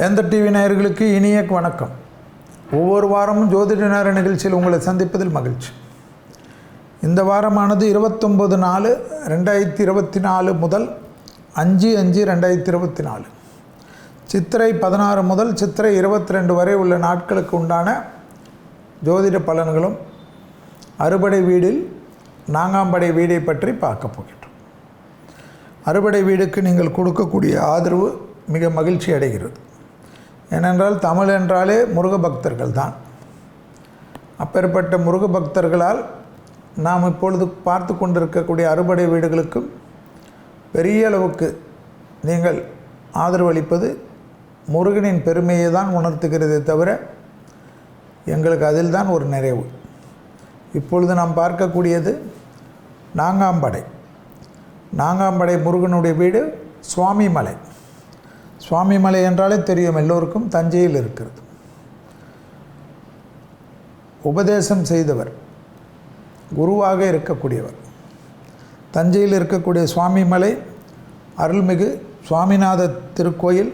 வேந்தர் டிவி நேயர்களுக்கு இனிய வணக்கம். ஒவ்வொரு வாரமும் ஜோதிட நேர நிகழ்ச்சியில் உங்களை சந்திப்பதில் மகிழ்ச்சி. இந்த வாரமானது 29/4/2024 முதல் 5/5/2024, சித்திரை 16 முதல் சித்திரை 22 வரை உள்ள நாட்களுக்கு உண்டான ஜோதிட பலன்களும் அறுபடை வீடில் நான்காம்படை வீடை பற்றி பார்க்க போகின்றோம். அறுபடை வீடுக்கு நீங்கள் கொடுக்கக்கூடிய ஆதரவு மிக மகிழ்ச்சி அடைகிறது. ஏனென்றால் தமிழ் என்றாலே முருக பக்தர்கள் தான். அப்பேற்பட்ட முருக பக்தர்களால் நாம் இப்பொழுது பார்த்து கொண்டிருக்கக்கூடிய அறுபடை வீடுகளுக்கும் பெரிய அளவுக்கு நீங்கள் ஆதரவு அளிப்பது முருகனின் பெருமையை தான் உணர்த்துகிறதே தவிர எங்களுக்கு அதில் தான் ஒரு நிறைவு. இப்பொழுது நாம் பார்க்கக்கூடியது நான்காம்படை. நான்காம்படை முருகனுடைய வீடு சுவாமிமலை. சுவாமிமலை என்றாலே தெரியும் எல்லோருக்கும், தஞ்சையில் இருக்கிறது. உபதேசம் செய்தவர், குருவாக இருக்கக்கூடியவர். தஞ்சையில் இருக்கக்கூடிய சுவாமிமலை அருள்மிகு சுவாமிநாத திருக்கோயில்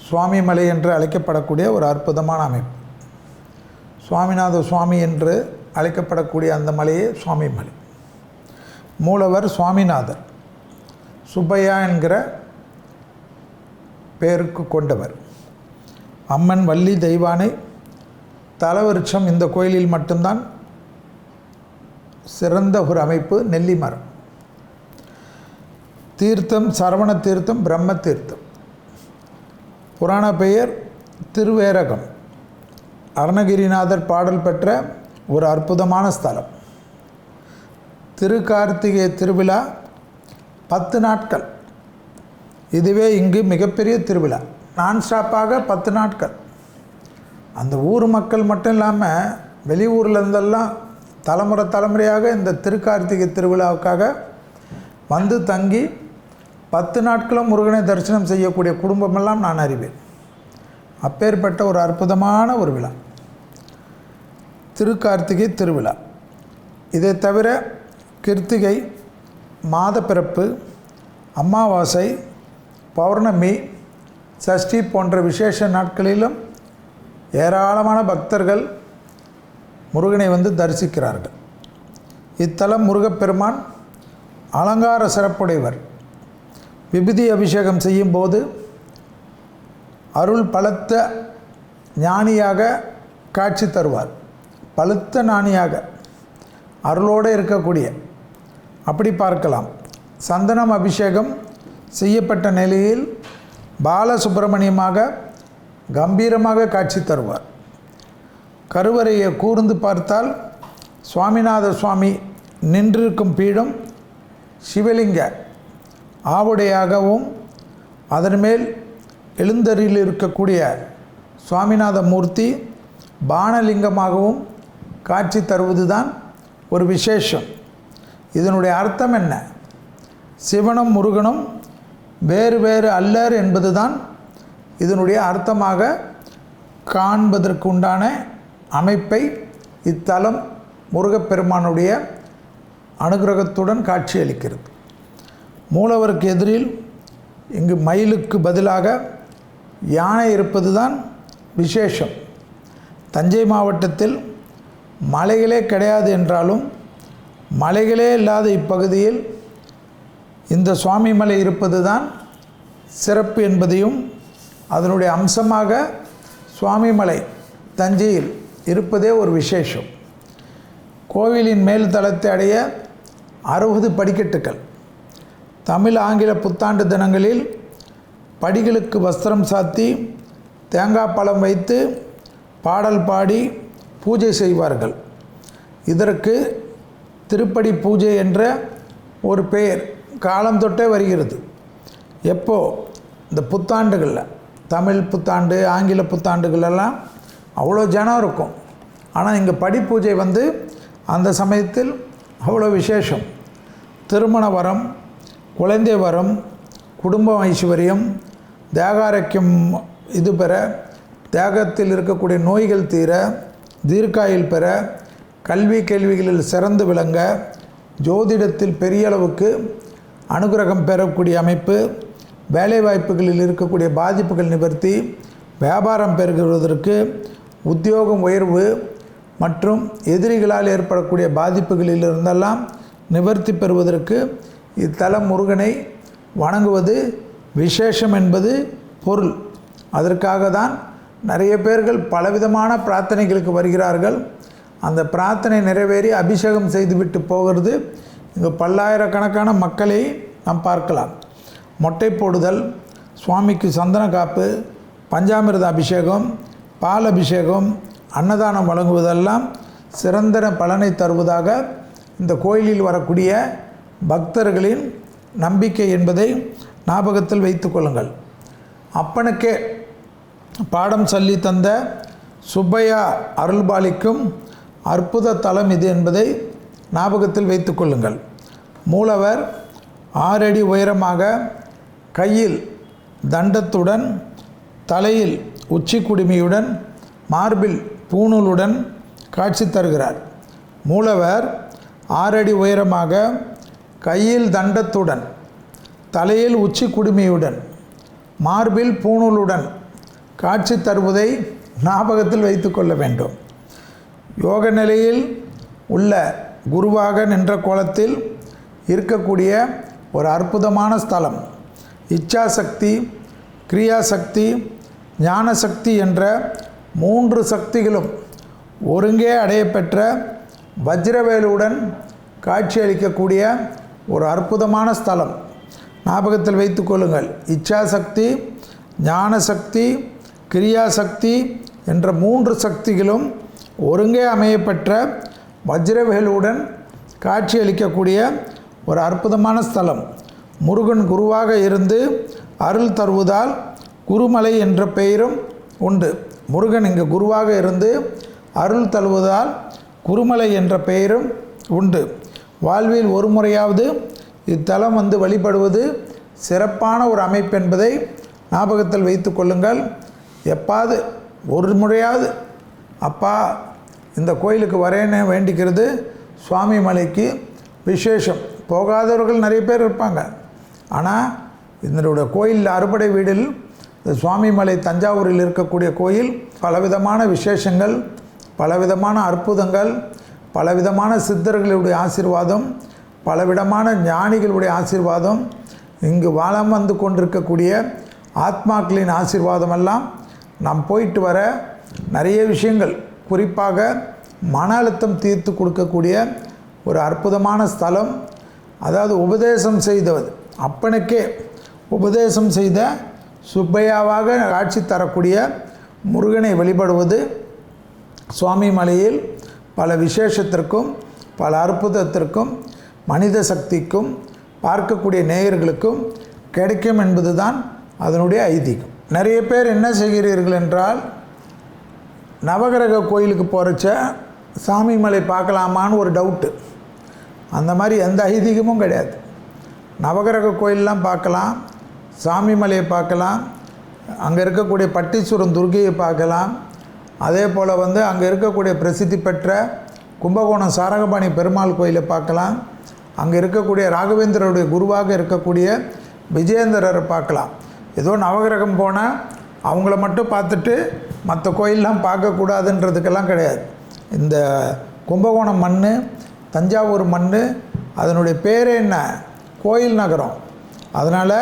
சுவாமிமலை என்று அழைக்கப்படக்கூடிய ஒரு அற்புதமான அமைப்பு. சுவாமிநாத சுவாமி என்று அழைக்கப்படக்கூடிய அந்த மலையே சுவாமிமலை. மூலவர் சுவாமிநாதர், சுப்பையா என்கிற பெயருக்கு கொண்டவர். அம்மன் வள்ளி தெய்வானை தலவிருட்சம் இந்த கோயிலில் மட்டும்தான் சிறந்த ஒரு அமைப்பு நெல்லி மரம். தீர்த்தம் சரவண தீர்த்தம், பிரம்ம தீர்த்தம். புராண பெயர் திருவேரகம். அருணகிரிநாதர் பாடல் பெற்ற ஒரு அற்புதமான ஸ்தலம். திருக்கார்த்திகை திருவிழா 10 நாட்கள். இதுவே இங்கு மிகப்பெரிய திருவிழா. நான் ஸ்டாப்பாக 10 நாட்கள். அந்த ஊர் மக்கள் மட்டும் இல்லாமல் வெளியூரில் இருந்தெல்லாம் தலைமுறையாக இந்த திருக்கார்த்திகை திருவிழாவுக்காக வந்து தங்கி 10 நாட்களும் முருகனை தரிசனம் செய்யக்கூடிய குடும்பமெல்லாம் நான் அறிவேன். அப்பேற்பட்ட ஒரு அற்புதமான ஒரு விழா திருக்கார்த்திகை திருவிழா. இதை தவிர கிருத்திகை, மாத பிறப்பு, அமாவாசை, பௌர்ணமி, சஷ்டி போன்ற விசேஷ நாட்களிலும் ஏராளமான பக்தர்கள் முருகனை வந்து தரிசிக்கிறார்கள். இத்தலம் முருகப்பெருமான் அலங்கார சிறப்புடையவர். விபூதி அபிஷேகம் செய்யும் போது அருள் பலத்த ஞானியாக காட்சி தருவார். பழுத்த ஞானியாக அருளோடு இருக்கக்கூடிய, அப்படி பார்க்கலாம். சந்தனம் அபிஷேகம் செய்யப்பட்ட நிலையில் பாலசுப்பிரமணியமாக கம்பீரமாக காட்சி தருவார். கருவறையை கூர்ந்து பார்த்தால் சுவாமிநாத சுவாமி நின்றிருக்கும் பீடம் சிவலிங்க ஆவுடையாகவும், அதன் மேல் எழுந்தரில் இருக்கக்கூடிய சுவாமிநாத மூர்த்தி பானலிங்கமாகவும் காட்சி தருவது தான் ஒரு விசேஷம். இதனுடைய அர்த்தம் என்ன? சிவனும் முருகனும் வேறு வேறு அல்லர் என்பது தான் இதனுடைய அர்த்தமாக காண்பதற்கு உண்டான அமைப்பை இத்தலம் முருகப்பெருமானுடைய அனுகிரகத்துடன் காட்சியளிக்கிறது. மூலவருக்கு எதிரில் இங்கு மயிலுக்கு பதிலாக யானை இருப்பது தான் விசேஷம். தஞ்சை மாவட்டத்தில் மலைகளே கிடையாது என்றாலும் மலைகளே இல்லாத இப்பகுதியில் இந்த சுவாமிமலை இருப்பது தான் சிறப்பு என்பதையும், அதனுடைய அம்சமாக சுவாமிமலை தஞ்சையில் இருப்பதே ஒரு விசேஷம். கோவிலின் மேல் தளத்தை அடைய 60 படிக்கட்டுகள். தமிழ் ஆங்கில புத்தாண்டு தினங்களில் படிகளுக்கு வஸ்திரம் சாத்தி தேங்காய் பழம் வைத்து பாடல் பாடி பூஜை செய்வார்கள். இதற்கு திருப்படி பூஜை என்ற ஒரு பெயர் காலம் தொட்டே வருகிறது. எப்போ இந்த புத்தாண்டுகளில், தமிழ் புத்தாண்டு ஆங்கில புத்தாண்டுகளெல்லாம் அவ்வளோ ஜனம் இருக்கும். ஆனால் இங்கே படி பூஜை வந்து அந்த சமயத்தில் அவ்வளோ விசேஷம். திருமண வரம், குழந்தை வரம், குடும்ப ஐஸ்வர்யம், தேகாரோக்கியம் இது பெற, தேகத்தில் இருக்கக்கூடிய நோய்கள் தீர, தீர்க்காயில் பெற, கல்வி கேள்விகளில் சிறந்து விளங்க, ஜோதிடத்தில் பெரிய அளவுக்கு அனுகிரகம் பெறக்கூடிய அமைப்பு, வேலைவாய்ப்புகளில் இருக்கக்கூடிய பாதிப்புகள் நிவர்த்தி, வியாபாரம் பெருகுவதற்கு, உத்தியோகம் உயர்வு மற்றும் எதிரிகளால் ஏற்படக்கூடிய பாதிப்புகளில் இருந்தெல்லாம் நிவர்த்தி பெறுவதற்கு இத்தலம் முருகனை வணங்குவது விசேஷம் என்பது பொருள். அதற்காக தான் நிறைய பேர்கள் பலவிதமான பிரார்த்தனைகளுக்கு வருகிறார்கள். அந்த பிரார்த்தனை நிறைவேறி அபிஷேகம் செய்துவிட்டு போகிறது. இங்கு பல்லாயிரக்கணக்கான மக்களை நாம் பார்க்கலாம். மொட்டை போடுதல், சுவாமிக்கு சந்தன காப்பு, பஞ்சாமிர்த அபிஷேகம், பால் அபிஷேகம், அன்னதானம் வழங்குவதெல்லாம் சிறந்த பலனை தருவதாக இந்த கோயிலில் வரக்கூடிய பக்தர்களின் நம்பிக்கை என்பதை ஞாபகத்தில் வைத்து கொள்ளுங்கள். அப்பனுக்கே பாடம் சொல்லி தந்த சுப்பையா அருள்பாலிக்கும் அற்புத தலம் இது என்பதை ஞாபகத்தில் வைத்து கொள்ளுங்கள். மூலவர் 6 அடி உயரமாக, கையில் தண்டத்துடன், தலையில் உச்சி குடுமியுடன், மார்பில் பூணூலுடன் காட்சி தருகிறார். மூலவர் 6 அடி உயரமாக, கையில் தண்டத்துடன், தலையில் உச்சி குடுமியுடன், மார்பில் பூணூலுடன் காட்சி தருவதை ஞாபகத்தில் வைத்து கொள்ள வேண்டும். யோக நிலையில் உள்ள குருவாக நின்ற கோலத்தில் இருக்கக்கூடிய ஒரு அற்புதமான ஸ்தலம். இச்சாசக்தி, கிரியாசக்தி, ஞானசக்தி என்ற 3 சக்திகளும் ஒருங்கே அடையப்பெற்ற வஜ்ரவேலுடன் காட்சியளிக்கக்கூடிய ஒரு அற்புதமான ஸ்தலம். ஞாபகத்தில் வைத்து கொள்ளுங்கள். இச்சாசக்தி, ஞானசக்தி, கிரியாசக்தி என்ற 3 சக்திகளும் ஒருங்கே அமையப்பெற்ற வஜ்ரவேலுடன் காட்சியளிக்கக்கூடிய ஒரு அற்புதமான ஸ்தலம். முருகன் குருவாக இருந்து அருள் தருவதால் குருமலை என்ற பெயரும் உண்டு. முருகன் இங்கு குருவாக இருந்து அருள் தருவதால் குருமலை என்ற பெயரும் உண்டு. வாழ்வில் ஒரு முறையாவது இத்தலம் வந்து வழிபடுவது சிறப்பான ஒரு அமைப்பு என்பதை ஞாபகத்தில் வைத்து கொள்ளுங்கள். எப்பாவது ஒரு முறையாவது அப்பா இந்த கோயிலுக்கு வரேன்னு வேண்டிக்கிறது. சுவாமி மலைக்கு விசேஷம். போகாதவர்கள் நிறைய பேர் இருப்பாங்க. ஆனால் இதனுடைய கோயில் அறுபடை வீடில் இந்த சுவாமி மலை தஞ்சாவூரில் இருக்கக்கூடிய கோயில் பலவிதமான விசேஷங்கள், பலவிதமான அற்புதங்கள், பலவிதமான சித்தர்களுடைய ஆசீர்வாதம், பலவிதமான ஞானிகளுடைய ஆசீர்வாதம், இங்கு வாழம் வந்து கொண்டிருக்கக்கூடிய ஆத்மாக்களின் ஆசீர்வாதமெல்லாம் நாம் போயிட்டு வர நிறைய விஷயங்கள், குறிப்பாக மன அழுத்தம் தீர்த்து கொடுக்கக்கூடிய ஒரு அற்புதமான ஸ்தலம். அதாவது உபதேசம் செய்தவர், அப்பனுக்கே உபதேசம் செய்த சுப்பையாவாக காட்சி தரக்கூடிய முருகனை வழிபடுவது சுவாமி மலையில் பல விசேஷத்திற்கும், பல அற்புதத்திற்கும், மனித சக்திக்கும், பார்க்கக்கூடிய நேயர்களுக்கும் கிடைக்கும் என்பது தான் அதனுடைய ஐதீகம். நிறைய பேர் என்ன செய்கிறீர்கள் என்றால், நவகிரக கோயிலுக்கு போகிறச்ச சாமி மலை பார்க்கலாமான்னு ஒரு டவுட்டு. அந்த மாதிரி எந்த ஐதீகமும் கிடையாது. நவகிரக கோயிலெலாம் பார்க்கலாம், சாமி மலையை பார்க்கலாம், அங்கே இருக்கக்கூடிய பட்டீஸ்வரம் துர்க்கையை பார்க்கலாம். அதே போல் அங்கே இருக்கக்கூடிய பிரசித்தி பெற்ற கும்பகோணம் சாரங்கபாணி பெருமாள் கோயிலை பார்க்கலாம். அங்கே இருக்கக்கூடிய ராகவேந்திரருடைய குருவாக இருக்கக்கூடிய விஜயேந்திரரை பார்க்கலாம். ஏதோ நவகிரகம் போனால் அவங்கள மட்டும் பார்த்துட்டு மற்ற கோயிலெலாம் பார்க்கக்கூடாதுன்றதுக்கெல்லாம் கிடையாது. இந்த கும்பகோணம் மண், தஞ்சாவூர் மண், அதனுடைய பேரே என்ன, கோயில் நகரம். அதனால்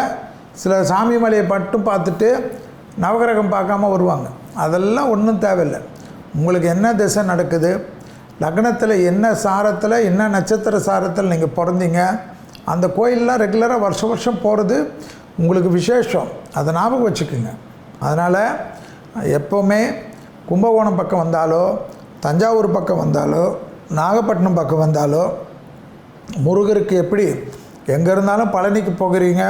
சில சாமி மலையை மட்டும் பார்த்துட்டு நவகிரகம் பார்க்காம வருவாங்க. அதெல்லாம் ஒன்றும் தேவையில்லை. உங்களுக்கு என்ன திசை நடக்குது, லக்னத்தில் என்ன சாரத்தில், என்ன நட்சத்திர சாரத்தில் நீங்கள் பிறந்தீங்க, அந்த கோயிலெலாம் ரெகுலராக வருஷம் வருஷம் போகிறது உங்களுக்கு விசேஷம். அதை ஞாபகம் வச்சுக்கோங்க. அதனால் எப்போவுமே கும்பகோணம் பக்கம் வந்தாலோ, தஞ்சாவூர் பக்கம் வந்தாலோ, நாகப்பட்டினம் பக்கம் வந்தாலோ, முருகருக்கு எப்படி எங்கே இருந்தாலும் பழனிக்கு போகிறீங்க,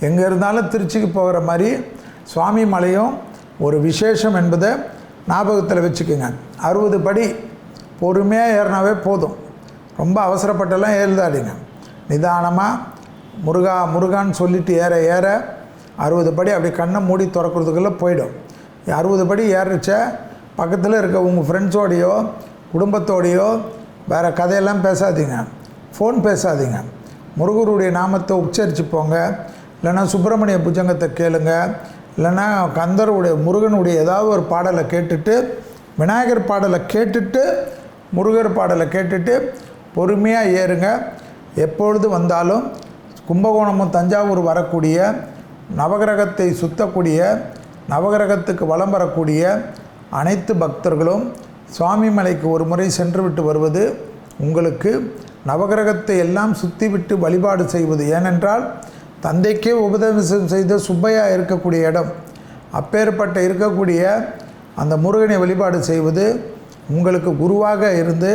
எங்கே இருந்தாலும் திருச்சிக்கு போகிற மாதிரி சுவாமி மலையும் ஒரு விசேஷம் என்பதை ஞாபகத்தில் வச்சுக்கோங்க. 60 படி பொறுமையாக ஏறினாவே போதும். ரொம்ப அவசரப்பட்டெல்லாம் ஏறுதாடிங்க. நிதானமாக முருகா முருகான்னு சொல்லிட்டு ஏற ஏற 60 படி அப்படி கண்ணை மூடி திறக்கிறதுக்குள்ளே போயிடும். 60 படி ஏறிச்ச பக்கத்தில் இருக்க உங்கள் ஃப்ரெண்ட்ஸோடையோ குடும்பத்தோடையோ வேறு கதையெல்லாம் பேசாதீங்க, ஃபோன் பேசாதீங்க. முருகருடைய நாமத்தை உச்சரித்து போங்க. இல்லைன்னா சுப்பிரமணிய புஜங்கத்தை கேளுங்க, இல்லைன்னா கந்தருடைய முருகனுடைய ஏதாவது ஒரு பாடலை கேட்டுட்டு, விநாயகர் பாடலை கேட்டுட்டு, முருகர் பாடலை கேட்டுட்டு பொறுமையாக ஏறுங்க. எப்பொழுது வந்தாலும் கும்பகோணமும் தஞ்சாவூர் வரக்கூடிய, நவகிரகத்தை சுற்றக்கூடிய, நவகிரகத்துக்கு வலம் வரக்கூடிய அனைத்து பக்தர்களும் சுவாமிமலைக்கு ஒரு முறை சென்று விட்டு வருவது உங்களுக்கு நவகிரகத்தை எல்லாம் சுற்றி விட்டு வழிபாடு செய்வது. ஏனென்றால் தந்தைக்கே உபதேசம் செய்த சுப்பையா இருக்கக்கூடிய இடம், அப்பேற்பட்ட இருக்கக்கூடிய அந்த முருகனை வழிபாடு செய்வது உங்களுக்கு குருவாக இருந்து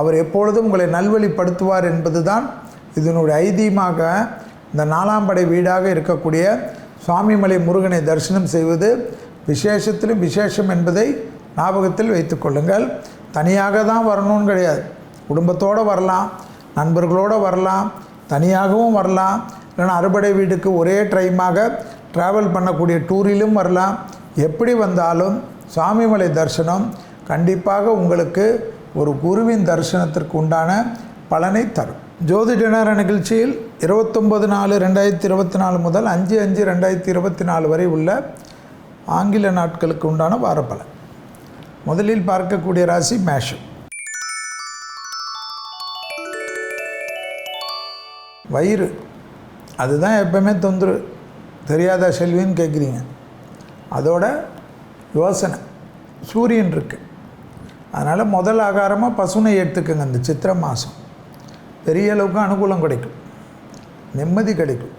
அவர் எப்பொழுதும் உங்களை நல்வழிப்படுத்துவார் என்பது தான் இதனுடைய ஐதீகமாக. இந்த 4ஆம் படை வீடாக இருக்கக்கூடிய சுவாமிமலை முருகனை தரிசனம் செய்வது விசேஷத்திலும் விசேஷம் என்பதை ஞாபகத்தில் வைத்து கொள்ளுங்கள். தனியாக தான் வரணும்னு கிடையாது, குடும்பத்தோடு வரலாம், நண்பர்களோடு வரலாம், தனியாகவும் வரலாம், இல்லைன்னா அறுபடை வீட்டுக்கு ஒரே ட்ரைமாக ட்ராவல் பண்ணக்கூடிய டூரிலும் வரலாம். எப்படி வந்தாலும் சுவாமிமலை தரிசனம் கண்டிப்பாக உங்களுக்கு ஒரு குருவின் தரிசனத்திற்கு உண்டான பலனை தரும். ஜோதிட நேர நிகழ்ச்சியில் 29/4/2024 முதல் 5/5/2024 வரை உள்ள ஆங்கில நாட்களுக்கு உண்டான வாரப்பலன். முதலில் பார்க்கக்கூடிய ராசி மேஷம். வயிறு அதுதான் எப்பவுமே தொந்தரவு. தெரியாதா செல்வின்னு கேட்குறீங்க. அதோட யோசனை சூரியன் இருக்குது. அதனால் முதல் ஆகாரமாக பசுனை எடுத்துக்கோங்க. இந்த சித்திரை மாதம் பெரிய அளவுக்கு அனுகூலம் கிடைக்கும், நிம்மதி கிடைக்கும்,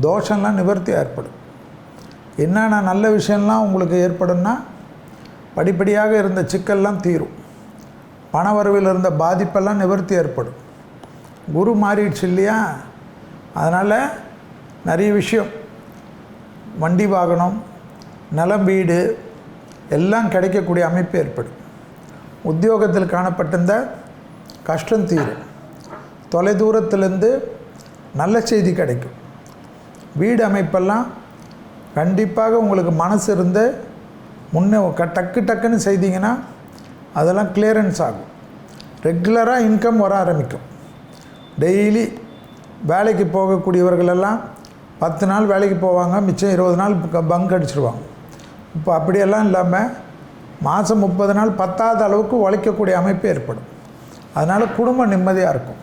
தோஷம்லாம் நிவர்த்தி ஏற்படும். என்னென்ன நல்ல விஷயம்லாம் உங்களுக்கு ஏற்படும்னா, படிப்படியாக இருந்த சிக்கல்லாம் தீரும், பண வரவில் இருந்த பாதிப்பெல்லாம் நிவர்த்தி ஏற்படும். குரு மாறிடுச்சு இல்லையா, அதனால் நிறைய விஷயம், வண்டி வாகனம், நிலம், வீடு எல்லாம் கிடைக்கக்கூடிய அமைப்பு ஏற்படும். உத்தியோகத்தில் காணப்பட்டிருந்த கஷ்டம் தீரும். தொலைதூரத்திலேருந்து நல்ல செய்தி கிடைக்கும். வீடு அமைப்பெல்லாம் கண்டிப்பாக உங்களுக்கு மனசு இருந்து முன்னே டக்குன்னு செய்தீங்கன்னா அதெல்லாம் கிளியரன்ஸ் ஆகும். ரெகுலராக இன்கம் வர ஆரம்பிக்கும். டெய்லி வேலைக்கு போகக்கூடியவர்களெல்லாம் 10 நாள் வேலைக்கு போவாங்க, மிச்சம் 20 நாள் பங்க் அடிச்சிடுவாங்க. இப்போ அப்படியெல்லாம் இல்லாமல் மாதம் 30 நாள் 10ஆவது அளவுக்கு உழைக்கக்கூடிய அமைப்பு ஏற்படும். அதனால் குடும்பம் நிம்மதியாக இருக்கும்.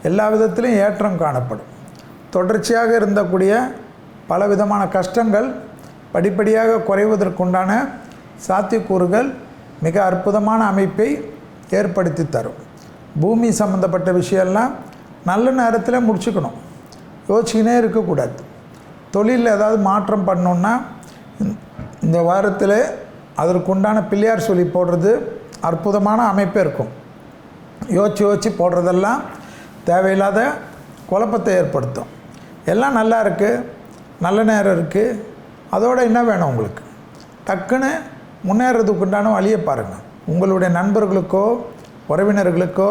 எல்லா விதத்திலும் ஏற்றம் காணப்படும். தொடர்ச்சியாக இருந்தக்கூடிய பல விதமான கஷ்டங்கள் படிப்படியாக குறைவதற்குண்டான சாத்தியக்கூறுகள் மிக அற்புதமான அமைப்பை ஏற்படுத்தி தரும். பூமி சம்மந்தப்பட்ட விஷயம்லாம் நல்ல நேரத்தில் முடிச்சுக்கணும், யோசிச்சுக்கினே இருக்கக்கூடாது. தொழிலில் ஏதாவது மாற்றம் பண்ணோன்னா இந்த வாரத்தில் அதற்குண்டான பிள்ளையார் சொல்லி போடுறது அற்புதமான அமைப்பே இருக்கும். யோசித்து போடுறதெல்லாம் தேவையில்லாத குழப்பத்தை ஏற்படுத்தும். எல்லாம் நல்லா இருக்குது, நல்ல நேரம் இருக்குது, அதோடு என்ன வேணும் உங்களுக்கு? டக்குன்னு முன்னேறதுக்குண்டான வழியை பாருங்கள். உங்களுடைய நண்பர்களுக்கோ உறவினர்களுக்கோ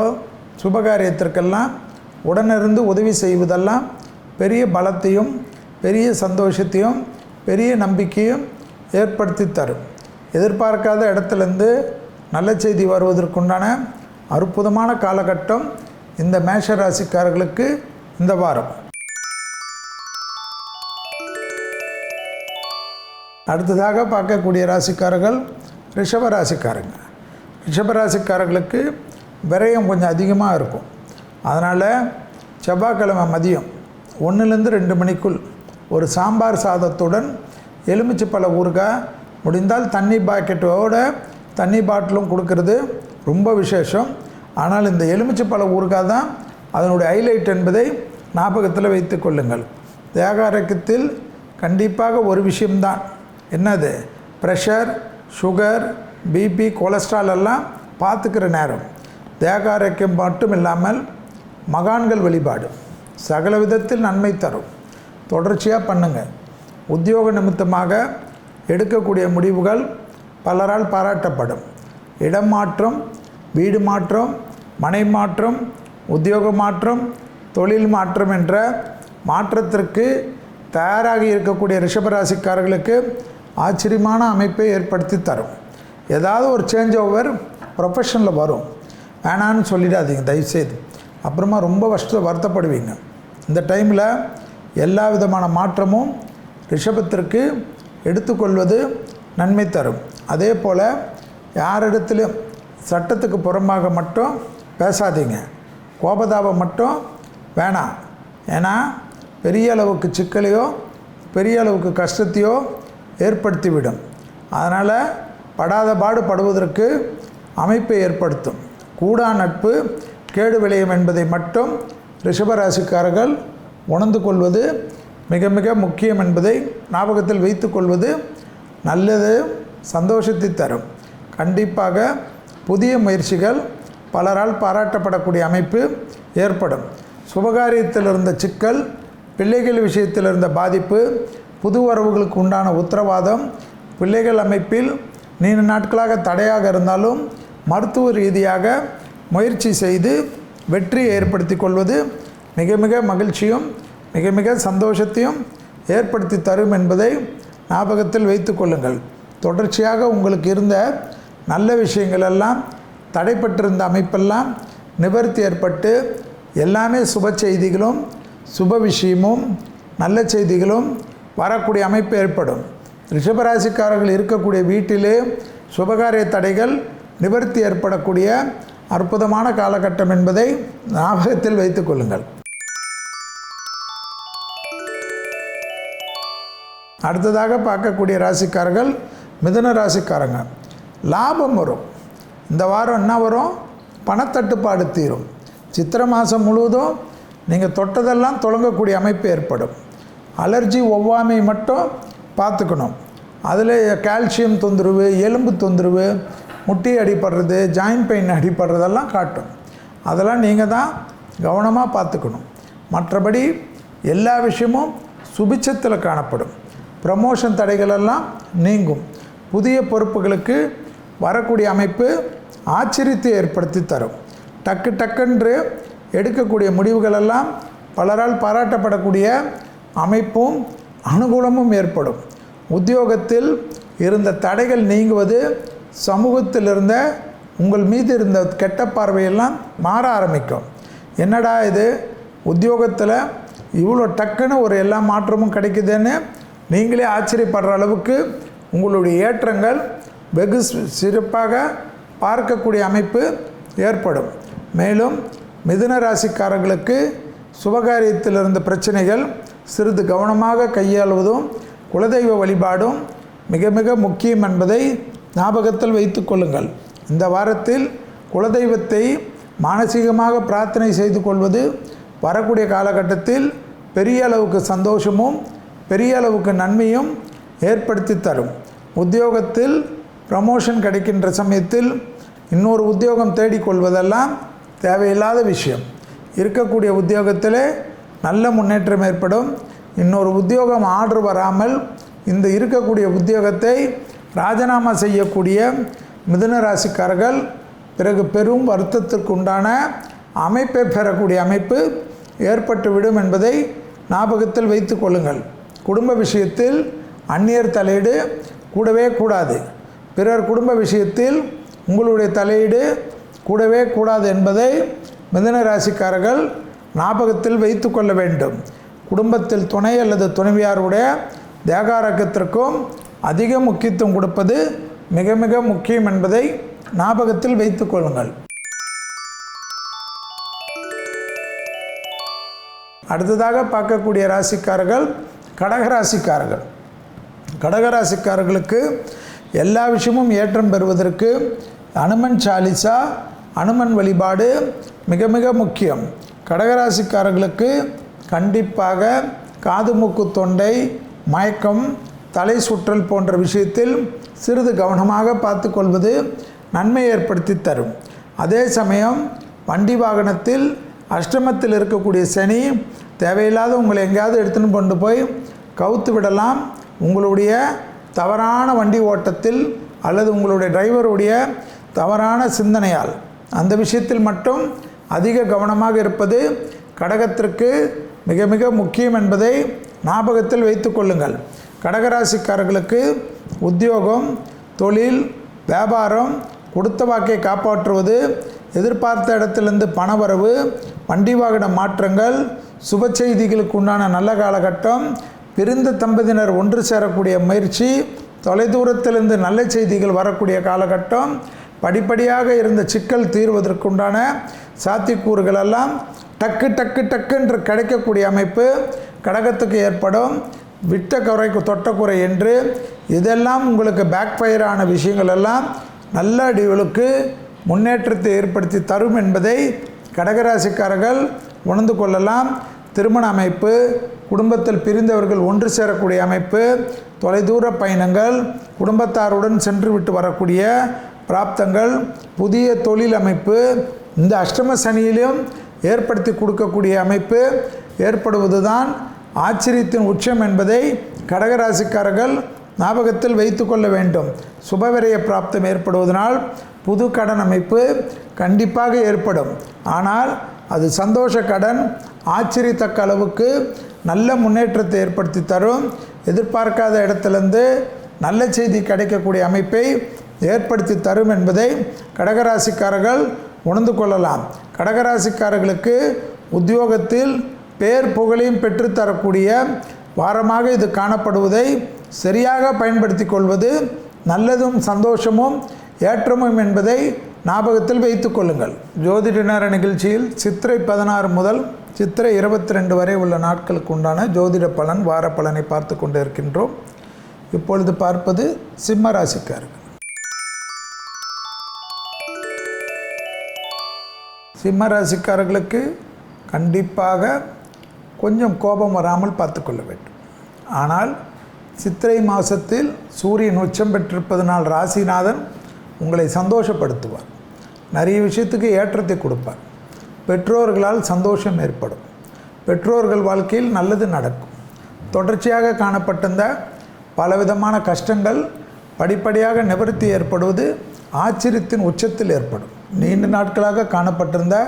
சுபகாரியத்திற்கெல்லாம் உடனிருந்து உதவி செய்வதெல்லாம் பெரிய பலத்தையும் பெரிய சந்தோஷத்தையும் பெரிய நம்பிக்கையும் ஏற்படுத்தி தரும். எதிர்பார்க்காத இடத்துலேருந்து நல்ல செய்தி வருவதற்குண்டான அற்புதமான காலகட்டம் இந்த மேஷ ராசிக்காரர்களுக்கு இந்த வாரம். அடுத்ததாக பார்க்கக்கூடிய ராசிக்காரர்கள் ரிஷப ராசிக்காரங்க. ரிஷப ராசிக்காரர்களுக்கு விரயம் கொஞ்சம் அதிகமாக இருக்கும். அதனால் செவ்வாய்க்கிழமை மதியம் 1-2 மணிக்குள் ஒரு சாம்பார் சாதத்துடன் எலுமிச்சைப்பழ ஊறுகாய், முடிந்தால் தண்ணி பாக்கெட்டோட தண்ணி பாட்டிலும் கொடுக்கறது ரொம்ப விசேஷம். ஆனால் இந்த எலுமிச்சைப்பழ ஊறுகாய் தான் அதனுடைய ஹைலைட் என்பதை ஞாபகத்தில் வைத்து கொள்ளுங்கள். தேக ஆரோக்கியத்தில் கண்டிப்பாக ஒரு விஷயம்தான், என்னது? ப்ரெஷர், சுகர், பிபி, கொலஸ்ட்ரால் எல்லாம் பார்த்துக்கிற நேரம். தேக ஆரோக்கியம் மட்டும் இல்லாமல் மகான்கள் வழிபாடு சகல விதத்தில் நன்மை தரும். தொடர்ச்சியாக பண்ணுங்கள். உத்தியோக நிமித்தமாக எடுக்கக்கூடிய முடிவுகள் பலரால் பாராட்டப்படும். இடம் மாற்றம், வீடு மாற்றம், மனை மாற்றம், உத்தியோக மாற்றம், தொழில் மாற்றம் என்ற மாற்றத்திற்கு தயாராகி இருக்கக்கூடிய ரிஷபராசிக்காரர்களுக்கு ஆச்சரியமான அமைப்பை ஏற்படுத்தி தரும். ஏதாவது ஒரு சேஞ்ச் ஓவர் ப்ரொஃபஷனில் வரும், வேணான்னு சொல்லிடாதீங்க தயவுசெய்து. அப்புறமா ரொம்ப வருத்தப்படுவீங்க. இந்த டைமில் எல்லா விதமான மாற்றமும் ரிஷபத்திற்கு எடுத்துக்கொள்வது நன்மை தரும். அதே போல் யாரிடத்திலும் சட்டத்துக்கு புறம்பாக மட்டும் பேசாதீங்க, கோபதாபம் மட்டும் வேணாம். ஏன்னா பெரிய அளவுக்கு சிக்கலையோ பெரிய அளவுக்கு கஷ்டத்தையோ ஏற்படுத்திவிடும். அதனால் படாத பாடு படுவதற்கு அமைப்பை ஏற்படுத்தும். கூடா நட்பு கேடு விளையும் என்பதை மட்டும் ரிஷபராசிக்காரர்கள் உணர்ந்து கொள்வது மிக மிக முக்கியம் என்பதை ஞாபகத்தில் வைத்து கொள்வது நல்லது, சந்தோஷத்தை தரும். கண்டிப்பாக புதிய முயற்சிகள் பலரால் பாராட்டப்படக்கூடிய அமைப்பு ஏற்படும். சுபகாரியத்தில் இருந்த சிக்கல், பிள்ளைகள் விஷயத்தில் இருந்த பாதிப்பு, புது வரவுகளுக்கு உண்டான உத்தரவாதம், பிள்ளைகள் அமைப்பில் நீண்ட நாட்களாக தடையாக இருந்தாலும் மருத்துவ ரீதியாக முயற்சி செய்து வெற்றியை ஏற்படுத்தி கொள்வது மிக மிக மகிழ்ச்சியும் மிக மிக சந்தோஷத்தையும் ஏற்படுத்தி தரும் என்பதை ஞாபகத்தில் வைத்து கொள்ளுங்கள். தொடர்ச்சியாக உங்களுக்கு இருந்த நல்ல விஷயங்கள் எல்லாம் தடைப்பட்டிருந்த அமைப்பெல்லாம் நிவர்த்தி ஏற்பட்டு எல்லாமே சுப செய்திகளும் சுப விஷயமும் நல்ல செய்திகளும் வரக்கூடிய அமைப்பு ஏற்படும். ரிஷபராசிக்காரர்கள் இருக்கக்கூடிய வீட்டிலே சுபகாரிய தடைகள் நிவர்த்தி ஏற்படக்கூடிய அற்புதமான காலகட்டம் என்பதை ஞாபகத்தில் வைத்துக் கொள்ளுங்கள். அடுத்ததாக பார்க்கக்கூடிய ராசிக்காரர்கள் மிதுன ராசிக்காரங்க. லாபம் வரும். இந்த வாரம் என்ன வரும்? பணத்தட்டுப்பாடு தீரும். சித்திரை மாதம் முழுவதும் நீங்கள் தொட்டதெல்லாம் தொடங்கக்கூடிய அமைப்பு ஏற்படும். அலர்ஜி ஒவ்வாமை மட்டும் பார்த்துக்கணும். அதில் கால்சியம் தொந்தரவு, எலும்பு தொந்தரவு, முட்டி அடிப்படுறது, ஜாயின்ட் பெயின் அடிப்படுறதெல்லாம் காட்டும். அதெல்லாம் நீங்கள் தான் கவனமாக பார்த்துக்கணும். மற்றபடி எல்லா விஷயமும் சுபிட்சத்தில் காணப்படும். ப்ரமோஷன் தடைகளெல்லாம் நீங்கும். புதிய பொறுப்புகளுக்கு வரக்கூடிய அமைப்பு ஆச்சரியத்தை ஏற்படுத்தி தரும். டக்குன்று எடுக்கக்கூடிய முடிவுகளெல்லாம் பலரால் பாராட்டப்படக்கூடிய அமைப்பும் அனுகூலமும் ஏற்படும். உத்தியோகத்தில் இருந்த தடைகள் நீங்குவது, சமூகத்தில் இருந்த உங்கள் மீது இருந்த கெட்ட பார்வையெல்லாம் மாற ஆரம்பிக்கும். என்னடா இது, உத்தியோகத்தில் இவ்வளோ டக்குன்னு ஒரு எல்லா மாற்றமும் கிடைக்குதுன்னு நீங்களே ஆச்சரியப்படுற அளவுக்கு உங்களுடைய ஏற்றங்கள் வெகு சிறப்பாக பார்க்கக்கூடிய அமைப்பு ஏற்படும். மேலும் மிதுன ராசிக்காரர்களுக்கு சுபகாரியத்தில் இருந்த பிரச்சனைகள் சிறிது கவனமாக கையாளுவதும் குலதெய்வ வழிபாடும் மிக மிக முக்கியம் என்பதை ஞாபகத்தில் வைத்து கொள்ளுங்கள். இந்த வாரத்தில் குலதெய்வத்தை மானசீகமாக பிரார்த்தனை செய்து கொள்வது வரக்கூடிய காலகட்டத்தில் பெரிய அளவுக்கு சந்தோஷமும் பெரிய அளவுக்கு நன்மையும் ஏற்படுத்தி தரும். உத்தியோகத்தில் ப்ரமோஷன் கிடைக்கின்ற சமயத்தில் இன்னொரு உத்தியோகம் தேடிக்கொள்வதெல்லாம் தேவையில்லாத விஷயம். இருக்கக்கூடிய உத்தியோகத்தில் நல்ல முன்னேற்றம் ஏற்படும். இன்னொரு உத்தியோகம் ஆர்டர் வராமல் இந்த இருக்கக்கூடிய உத்தியோகத்தை ராஜினாமா செய்யக்கூடிய மிதுன ராசிக்காரர்கள் பிறகு பெரும் வருத்தத்திற்கு உண்டான அமைப்பை பெறக்கூடிய அமைப்பு ஏற்பட்டுவிடும் என்பதை ஞாபகத்தில் வைத்து கொள்ளுங்கள். குடும்ப விஷயத்தில் அந்நியர் தலையீடு கூடவே கூடாது. பிறர் குடும்ப விஷயத்தில் உங்களுடைய தலையீடு கூடவே கூடாது என்பதை மிதுன ராசிக்காரர்கள் ஞாபகத்தில் வைத்து கொள்ள வேண்டும். குடும்பத்தில் துணை அல்லது துணைவியாருடைய தேகாரோக்கியத்திற்கும் அதிக முக்கியத்துவம் கொடுப்பது மிக மிக முக்கியம் என்பதை ஞாபகத்தில் வைத்து கொள்ளுங்கள். அடுத்ததாக பார்க்கக்கூடிய ராசிக்காரர்கள் கடகராசிக்காரர்கள். கடகராசிக்காரர்களுக்கு எல்லா விஷயமும் ஏற்றம் பெறுவதற்கு அனுமன் சாலிசா, அனுமன் வழிபாடு மிக மிக முக்கியம். கடகராசிக்காரர்களுக்கு கண்டிப்பாக காது மூக்கு தொண்டை மயக்கம், தலை சுற்றல் போன்ற விஷயத்தில் சிறிது கவனமாக பார்த்து கொள்வது நன்மை ஏற்படுத்தி தரும். அதே சமயம் வண்டி வாகனத்தில் அஷ்டமத்தில் இருக்கக்கூடிய சனி தேவையில்லாத உங்களை எங்கேயாவது எடுத்துன்னு கொண்டு போய் கவுத்து விடலாம். உங்களுடைய தவறான வண்டி ஓட்டத்தில் அல்லது உங்களுடைய டிரைவருடைய தவறான சிந்தனையால் அந்த விஷயத்தில் மட்டும் அதிக கவனமாக இருப்பது கடகத்திற்கு மிக மிக முக்கியம் என்பதை ஞாபகத்தில் வைத்து கொள்ளுங்கள். கடகராசிக்காரர்களுக்கு உத்தியோகம், தொழில், வியாபாரம், கொடுத்த வாக்கை காப்பாற்றுவது, எதிர்பார்த்த இடத்திலிருந்து பணவரவு, வண்டி வாகன மாற்றங்கள், சுப செய்திகளுக்கு உண்டான நல்ல காலகட்டம். பிரிந்த தம்பதியினர் ஒன்று சேரக்கூடிய முயற்சி, தொலைதூரத்திலிருந்து நல்ல செய்திகள் வரக்கூடிய காலகட்டம். படிப்படியாக இருந்த சிக்கல் தீர்வதற்குண்டான சாத்தியக்கூறுகள் எல்லாம் டக்கு டக்கு டக்குன்று கிடைக்கக்கூடிய அமைப்பு கடகத்துக்கு ஏற்படும். விட்ட குறைக்கு தொட்ட குறை என்று இதெல்லாம் உங்களுக்கு பேக் ஃபயர் ஆன விஷயங்கள் எல்லாம் நல்ல அடிவுகளுக்கு முன்னேற்றத்தை ஏற்படுத்தி தரும் என்பதை கடகராசிக்காரர்கள் உணர்ந்து கொள்ளலாம். திருமண அமைப்பு, குடும்பத்தில் பிரிந்தவர்கள் ஒன்று சேரக்கூடிய அமைப்பு, தொலைதூர பயணங்கள், குடும்பத்தாருடன் சென்று விட்டு வரக்கூடிய பிராப்தங்கள், புதிய தொழில் அமைப்பு, இந்த அஷ்டம சனியிலும் ஏற்படுத்தி கொடுக்கக்கூடிய அமைப்பு ஏற்படுவது தான் ஆச்சரியத்தின் உச்சம் என்பதை கடகராசிக்காரர்கள் ஞாபகத்தில் வைத்து கொள்ள வேண்டும். சுபவிரய பிராப்தம் ஏற்படுவதனால் புது கடன் அமைப்பு கண்டிப்பாக ஏற்படும். ஆனால் அது சந்தோஷ கடன், ஆச்சரியத்தக்க அளவுக்கு நல்ல முன்னேற்றத்தை ஏற்படுத்தி தரும். எதிர்பார்க்காத இடத்துலேருந்து நல்ல செய்தி கிடைக்கக்கூடிய அமைப்பை ஏற்படுத்தி தரும் என்பதை கடகராசிக்காரர்கள் உணர்ந்து கொள்ளலாம். கடகராசிக்காரர்களுக்கு உத்தியோகத்தில் பேர் புகழையும் பெற்றுத்தரக்கூடிய வாரமாக இது காணப்படுவதை சரியாக பயன்படுத்தி கொள்வது நல்லதும் சந்தோஷமும் ஏற்றமும் என்பதை ஞாபகத்தில் வைத்து கொள்ளுங்கள். ஜோதிட நேர நிகழ்ச்சியில் சித்திரை 16 முதல் சித்திரை 22 வரை உள்ள நாட்களுக்கு உண்டான ஜோதிட பலன், வார பலனை பார்த்து கொண்டு இருக்கின்றோம். இப்பொழுது பார்ப்பது சிம்ம ராசிக்காரர்கள். சிம்ம ராசிக்காரர்களுக்கு கண்டிப்பாக கொஞ்சம் கோபம் வராமல் பார்த்து கொள்ள வேண்டும். ஆனால் சித்திரை மாதத்தில் சூரியன் உச்சம் பெற்றிருப்பதனால் ராசிநாதன் உங்களை சந்தோஷப்படுத்துவார். நிறைய விஷயத்துக்கு ஏற்றத்தை கொடுப்பார். பெற்றோர்களால் சந்தோஷம் ஏற்படும். பெற்றோர்கள் வாழ்க்கையில் நல்லது நடக்கும். தொடர்ச்சியாக காணப்பட்டிருந்த பலவிதமான கஷ்டங்கள் படிப்படியாக நிவர்த்தி ஏற்படுவது ஆச்சரியத்தின் உச்சத்தில் ஏற்படும். நீண்ட நாட்களாக காணப்பட்டிருந்த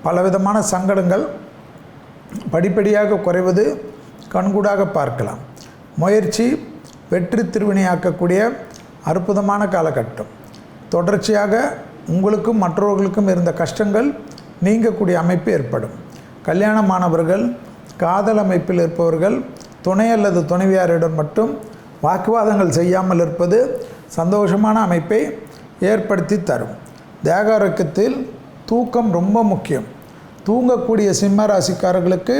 பலவிதமான சங்கடங்கள் படிப்படியாக குறைவது கண்கூடாக பார்க்கலாம். முயற்சி வெற்றி திருவினையாக்கக்கூடிய அற்புதமான காலகட்டம். தொடர்ச்சியாக உங்களுக்கும் மற்றவர்களுக்கும் இருந்த கஷ்டங்கள் நீங்கக்கூடிய அமைப்பு ஏற்படும். கல்யாணமானவர்கள், காதல் அமைப்பில் இருப்பவர்கள் துணை அல்லது துணைவியாரிடம் மட்டும் வாக்குவாதங்கள் செய்யாமல் இருப்பது சந்தோஷமான அமைப்பை ஏற்படுத்தி தரும். தேக ஆரோக்கியத்தில் தூக்கம் ரொம்ப முக்கியம். தூங்கக்கூடிய சிம்ம ராசிக்காரர்களுக்கு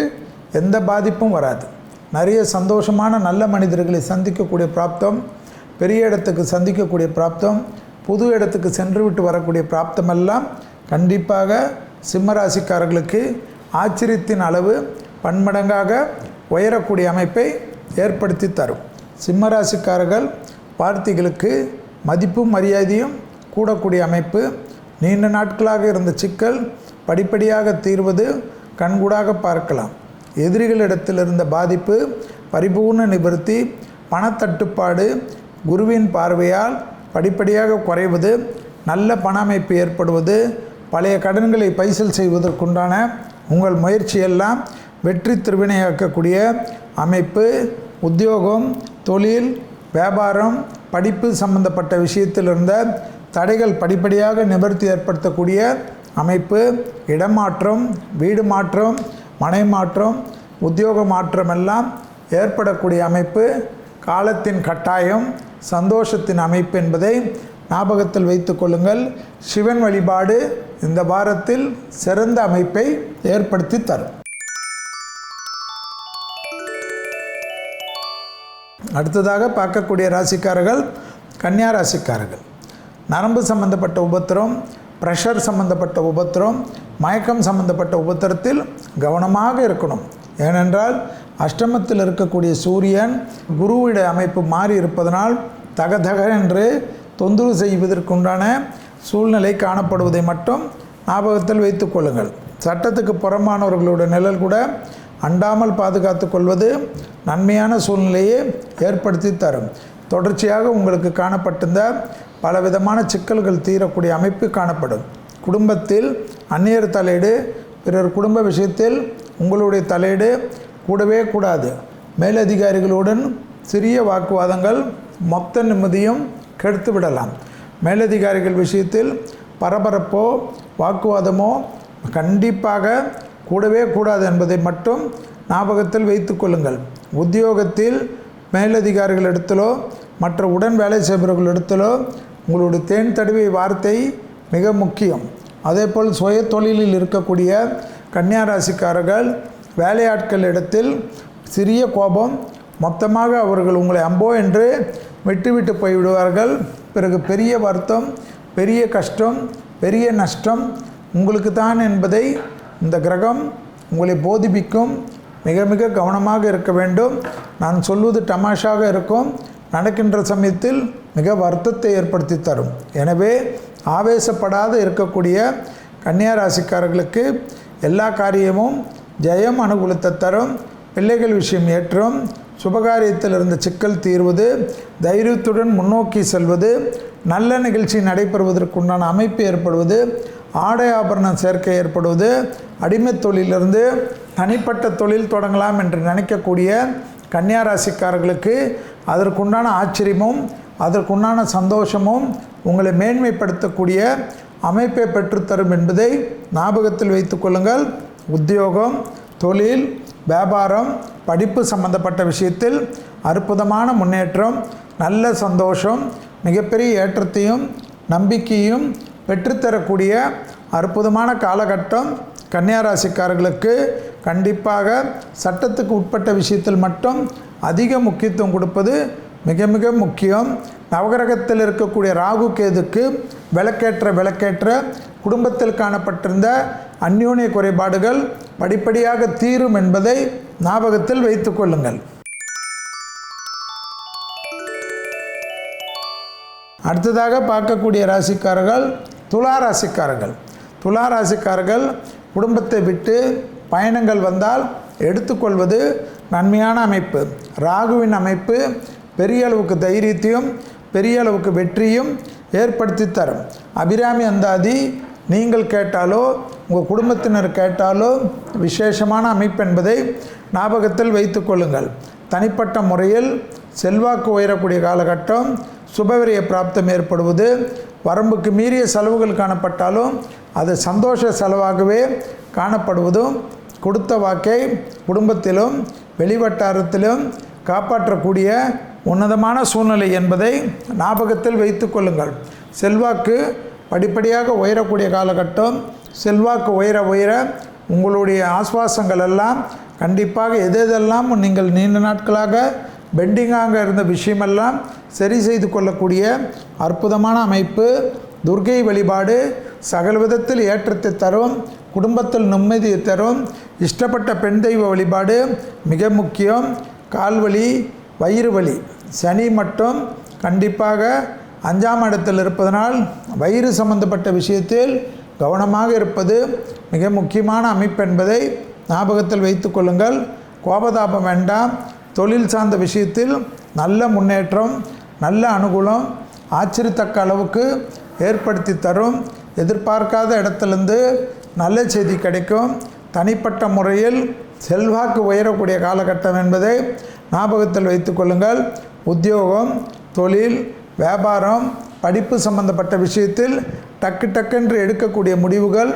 எந்த பாதிப்பும் வராது. நிறைய சந்தோஷமான நல்ல மனிதர்களை சந்திக்கக்கூடிய பிராப்தம், பெரிய இடத்துக்கு சந்திக்கக்கூடிய பிராப்தம், புது இடத்துக்கு சென்று விட்டு வரக்கூடிய பிராப்தம் எல்லாம் கண்டிப்பாக சிம்ம ராசிக்காரர்களுக்கு ஆச்சரியத்தின் அளவு பன்மடங்காக உயரக்கூடிய அமைப்பை ஏற்படுத்தி தரும். சிம்ம ராசிக்காரர்கள் வார்த்தைகளுக்கு மதிப்பும் மரியாதையும் கூடக்கூடிய அமைப்பு. நீண்ட நாட்களாக இருந்த சிக்கல் படிப்படியாக தீர்வது கண்கூடாக பார்க்கலாம். எதிரிகளிடத்தில் இருந்த பாதிப்பு பரிபூர்ண நிவர்த்தி, பணத்தட்டுப்பாடு குருவின் பார்வையால் படிப்படியாக குறைவது, நல்ல பண அமைப்பு ஏற்படுவது, பழைய கடன்களை பைசல் செய்வதற்குண்டான உங்கள் முயற்சியெல்லாம் வெற்றி திருவினையாக்கக்கூடிய அமைப்பு. உத்தியோகம், தொழில், வியாபாரம், படிப்பு சம்பந்தப்பட்ட விஷயத்தில் இருந்த தடைகள் படிப்படியாக நிவர்த்தி ஏற்படுத்தக்கூடிய அமைப்பு. இடமாற்றம், வீடு மாற்றம், மனை மாற்றம், உத்தியோக மாற்றம் எல்லாம் ஏற்படக்கூடிய அமைப்பு. காலத்தின் கட்டாயம், சந்தோஷத்தின் அமைப்பு என்பதை ஞாபகத்தில் வைத்து கொள்ளுங்கள். சிவன் வழிபாடு இந்த வாரத்தில் சிறந்த அமைப்பை ஏற்படுத்தி தரும். அடுத்ததாக பார்க்கக்கூடிய ராசிக்காரர்கள் கன்னியா ராசிக்காரர்கள். நரம்பு சம்பந்தப்பட்ட உபத்திரம், ப்ரெஷர் சம்பந்தப்பட்ட உபத்திரம், மயக்கம் சம்பந்தப்பட்ட உபத்திரத்தில் கவனமாக இருக்கணும். ஏனென்றால் அஷ்டமத்தில் இருக்கக்கூடிய சூரியன் குருவிட அமைப்பு மாறி இருப்பதனால் தகதக என்று தொந்தரவு செய்வதற்குண்டான சூழ்நிலை காணப்படுவதை மட்டும் ஞாபகத்தில் வைத்து கொள்ளுங்கள். சட்டத்துக்கு புறம்பானவர்களுடைய நிழல் கூட அண்டாமல் பாதுகாத்து கொள்வது நன்மையான சூழ்நிலையை ஏற்படுத்தி தரும். தொடர்ச்சியாக உங்களுக்கு காணப்பட்டிருந்த பலவிதமான சிக்கல்கள் தீரக்கூடிய அமைப்பு காணப்படும். குடும்பத்தில் அந்நியர் தலையீடு, பிறர் குடும்ப விஷயத்தில் உங்களுடைய தலையீடு கூடவே கூடாது. மேலதிகாரிகளுடன் சிறிய வாக்குவாதங்கள் மொத்த நிம்மதியும் கெடுத்து விடலாம். மேலதிகாரிகள் விஷயத்தில் பரபரப்போ வாக்குவாதமோ கண்டிப்பாக கூடவே கூடாது என்பதை மட்டும் ஞாபகத்தில் வைத்து கொள்ளுங்கள். உத்தியோகத்தில் மேலதிகாரிகளிடத்திலோ மற்ற உடன் வேலை செய்பவர்களிடத்திலோ உங்களுடைய தேன் தடவிய வார்த்தை மிக முக்கியம். அதேபோல் சுய தொழிலில் இருக்கக்கூடிய கன்னியா ராசிக்காரர்கள் வேலையாட்கள் இடத்தில் சிறிய கோபம், மொத்தமாக அவர்கள் உங்களை அம்போ என்று விட்டுவிட்டு போய்விடுவார்கள். பிறகு பெரிய வருத்தம், பெரிய கஷ்டம், பெரிய நஷ்டம் உங்களுக்கு தான் என்பதை இந்த கிரகம் உங்களை போதிப்பிக்கும். மிக மிக கவனமாக இருக்க வேண்டும். நான் சொல்வது தமாஷாக இருக்கும், நடக்கின்ற சமயத்தில் மிக வருத்தத்தை ஏற்படுத்தி தரும். எனவே ஆவேசப்படாது இருக்கக்கூடிய கன்னியா ராசிக்காரர்களுக்கு எல்லா காரியமும் ஜெயம் அனுகூலத்தை தரும். பிள்ளைகள் விஷயம் ஏற்றும், சுபகாரியத்தில் இருந்த சிக்கல் தீர்வது, தைரியத்துடன் முன்னோக்கி செல்வது, நல்ல நிகழ்ச்சி நடைபெறுவதற்குண்டான அமைப்பு ஏற்படுவது, ஆடை ஆபரண சேர்க்கை ஏற்படுவது, அடிமை தொழிலிருந்து தனிப்பட்ட தொழில் தொடங்கலாம் என்று நினைக்கக்கூடிய கன்னியா ராசிக்காரர்களுக்கு அதற்குண்டான ஆச்சரியமும் அதற்குண்டான சந்தோஷமும் உங்களை மேன்மைப்படுத்தக்கூடிய அமைப்பை பெற்றுத்தரும் என்பதை ஞாபகத்தில் வைத்து கொள்ளுங்கள். உத்தியோகம், தொழில், வியாபாரம், படிப்பு சம்பந்தப்பட்ட விஷயத்தில் அற்புதமான முன்னேற்றம், நல்ல சந்தோஷம், மிகப்பெரிய ஏற்றத்தையும் நம்பிக்கையும் பெற்றுத்தரக்கூடிய அற்புதமான காலகட்டம் கன்னியா ராசிக்காரர்களுக்கு. கண்டிப்பாக சட்டத்துக்கு உட்பட்ட விஷயத்தில் மட்டும் அதிக முக்கியத்துவம் கொடுப்பது மிக மிக முக்கியம். நவகிரகத்தில் இருக்கக்கூடிய ராகு கேதுக்கு விளக்கேற்ற குடும்பத்தில் காணப்பட்டிருந்த அந்யோன்ய குறைபாடுகள் படிப்படியாக தீரும் என்பதை ஞாபகத்தில் வைத்து கொள்ளுங்கள். அடுத்ததாக பார்க்கக்கூடிய ராசிக்காரர்கள் துலா ராசிக்காரர்கள். துலா ராசிக்காரர்கள் குடும்பத்தை விட்டு பயணங்கள் வந்தால் எடுத்துக்கொள்வது நன்மையான அமைப்பு. ராகுவின் அமைப்பு பெரிய அளவுக்கு தைரியத்தையும் பெரிய அளவுக்கு வெற்றியும் ஏற்படுத்தி தரும். அபிராமி அந்தாதி நீங்கள் கேட்டாலோ உங்கள் குடும்பத்தினர் கேட்டாலோ விசேஷமான அமைப்பு என்பதை ஞாபகத்தில் வைத்து கொள்ளுங்கள். தனிப்பட்ட முறையில் செல்வாக்கு உயரக்கூடிய காலகட்டம், சுபவிரிய பிராப்தம் ஏற்படுவது, வரம்புக்கு மீறிய செலவுகள் காணப்பட்டாலும் அது சந்தோஷ செலவாகவே காணப்படுவதும், கொடுத்த வாக்கை குடும்பத்திலும் வெளிவட்டாரத்திலும் காப்பாற்றக்கூடிய உன்னதமான சூழ்நிலை என்பதை ஞாபகத்தில் வைத்து கொள்ளுங்கள். செல்வாக்கு படிப்படியாக உயரக்கூடிய காலகட்டம். செல்வாக்கு உயர உங்களுடைய ஆஸ்வாசங்கள் எல்லாம் கண்டிப்பாக எதெல்லாம் நீங்கள் நீண்ட நாட்களாக பெண்டிங்காக இருந்த விஷயமெல்லாம் சரி செய்து கொள்ளக்கூடிய அற்புதமான அமைப்பு. துர்க்கை வழிபாடு சகல விதத்தில் ஏற்றத்தை தரும், குடும்பத்தில் நிம்மதியை தரும். இஷ்டப்பட்ட பெண் தெய்வ வழிபாடு மிக முக்கியம். கால்வலி, வயிறு வலி, சனி மட்டும் கண்டிப்பாக 5ஆம் இடத்தில் இருப்பதனால் வயிறு சம்பந்தப்பட்ட விஷயத்தில் கவனமாக இருப்பது மிக முக்கியமான அமைப்பு என்பதை ஞாபகத்தில் வைத்து கொள்ளுங்கள். கோபதாபம் வேண்டாம். தொழில் சார்ந்த விஷயத்தில் நல்ல முன்னேற்றம், நல்ல அனுகூலம் ஆச்சரியத்தக்க அளவுக்கு ஏற்படுத்தி தரும். எதிர்பார்க்காத இடத்துலேருந்து நல்ல செய்தி கிடைக்கும். தனிப்பட்ட முறையில் செல்வாக்கு உயரக்கூடிய காலகட்டம் என்பதை ஞாபகத்தில் வைத்து கொள்ளுங்கள். உத்தியோகம், தொழில், வியாபாரம், படிப்பு சம்பந்தப்பட்ட விஷயத்தில் டக்குன்று எடுக்கக்கூடிய முடிவுகள்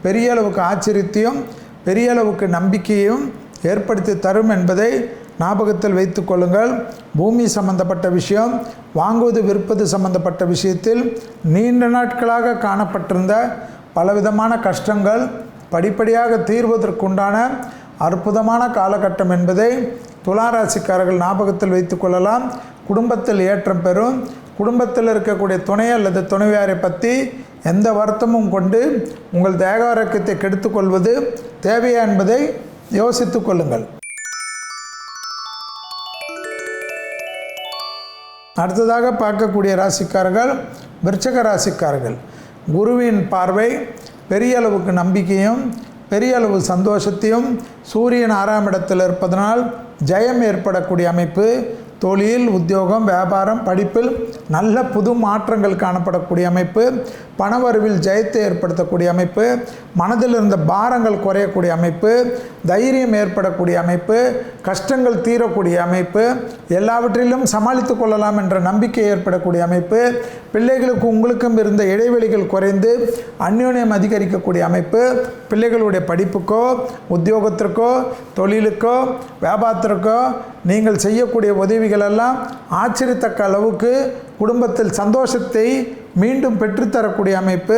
பெரிய அளவுக்கு ஆச்சரியத்தையும் பெரிய அளவுக்கு நம்பிக்கையும் ஏற்படுத்தி தரும் என்பதை ஞாபகத்தில் வைத்து கொள்ளுங்கள். பூமி சம்பந்தப்பட்ட விஷயம், வாங்குவது விற்பது சம்பந்தப்பட்ட விஷயத்தில் நீண்ட நாட்களாக காணப்பட்டிருந்த பலவிதமான கஷ்டங்கள் படிப்படியாக தீர்வதற்குண்டான அற்புதமான காலகட்டம் என்பதை துளாராசிக்காரர்கள் ஞாபகத்தில் வைத்து கொள்ளலாம். குடும்பத்தில் ஏற்றம் பெறும். குடும்பத்தில் இருக்கக்கூடிய துணை அல்லது துணைவியாரை பற்றி எந்த வருத்தமும் கொண்டு உங்கள் தேக ஆரோக்கியத்தை கெடுத்துக்கொள்வது தேவையா என்பதை யோசித்து கொள்ளுங்கள். அடுத்ததாக பார்க்கக்கூடிய ராசிக்காரர்கள் விருச்சிக ராசிக்காரர்கள். குருவின் பார்வை பெரிய அளவுக்கு நம்பிக்கையும் பெரிய அளவு சந்தோஷத்தையும், சூரியன் 6ஆம் இடத்தில் இருப்பதனால் ஜெயம் ஏற்படக்கூடிய அமைப்பு, தொழில், உத்தியோகம், வியாபாரம், படிப்பில் நல்ல புது மாற்றங்கள் காணப்படக்கூடிய அமைப்பு, பணவரவில் ஜெயத்தை ஏற்படுத்தக்கூடிய அமைப்பு, மனதில் இருந்த பாரங்கள் குறையக்கூடிய அமைப்பு, தைரியம் ஏற்படக்கூடிய அமைப்பு, கஷ்டங்கள் தீரக்கூடிய அமைப்பு, எல்லாவற்றிலும் சமாளித்து கொள்ளலாம் என்ற நம்பிக்கை ஏற்படக்கூடிய அமைப்பு, பிள்ளைகளுக்கு உங்களுக்கும் இருந்த இடைவெளிகள் குறைந்து அந்யோன்யம் அதிகரிக்கக்கூடிய அமைப்பு, பிள்ளைகளுடைய படிப்புக்கோ, உத்தியோகத்திற்கோ, தொழிலுக்கோ, வியாபாரத்திற்கோ நீங்கள் செய்யக்கூடிய உதவிகளெல்லாம் ஆச்சரியத்தக்க அளவுக்கு குடும்பத்தில் சந்தோஷத்தை மீண்டும் பெற்றுத்தரக்கூடிய அமைப்பு,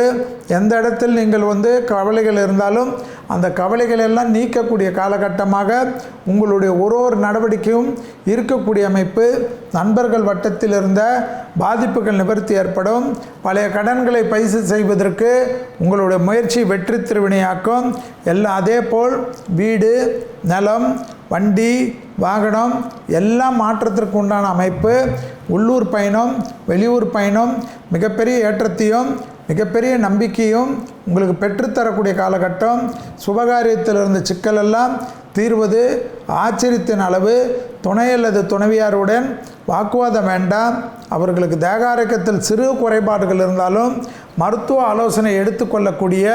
எந்த இடத்தில் நீங்கள் கவலைகள் இருந்தாலும் அந்த கவலைகள் எல்லாம் நீக்கக்கூடிய காலகட்டமாக உங்களுடைய ஒரு நடவடிக்கையும் இருக்கக்கூடிய அமைப்பு, நண்பர்கள் வட்டத்தில் இருந்த பாதிப்புகள் நிவர்த்தி ஏற்படும், பழைய கடன்களை பைசு செய்வதற்கு உங்களுடைய முயற்சி வெற்றி திருவினையாக்கும். அதே போல் வீடு, நிலம், வண்டி, வாகனம் எல்லாம் மாற்றத்திற்கு உண்டான அமைப்பு, உள்ளூர் பயணம், வெளியூர் பயணம் மிகப்பெரிய ஏற்றத்தையும் மிகப்பெரிய நம்பிக்கையும் உங்களுக்கு பெற்றுத்தரக்கூடிய காலகட்டம். சுபகாரியத்தில் இருந்த சிக்கலெல்லாம் தீர்வது ஆச்சரியத்தின் அளவு. துணை அல்லது துணைவியாருடன் வாக்குவாதம் வேண்டாம். அவர்களுக்கு தேக ஆரோக்கியத்தில் சிறு குறைபாடுகள் இருந்தாலும் மருத்துவ ஆலோசனை எடுத்துக்கொள்ளக்கூடிய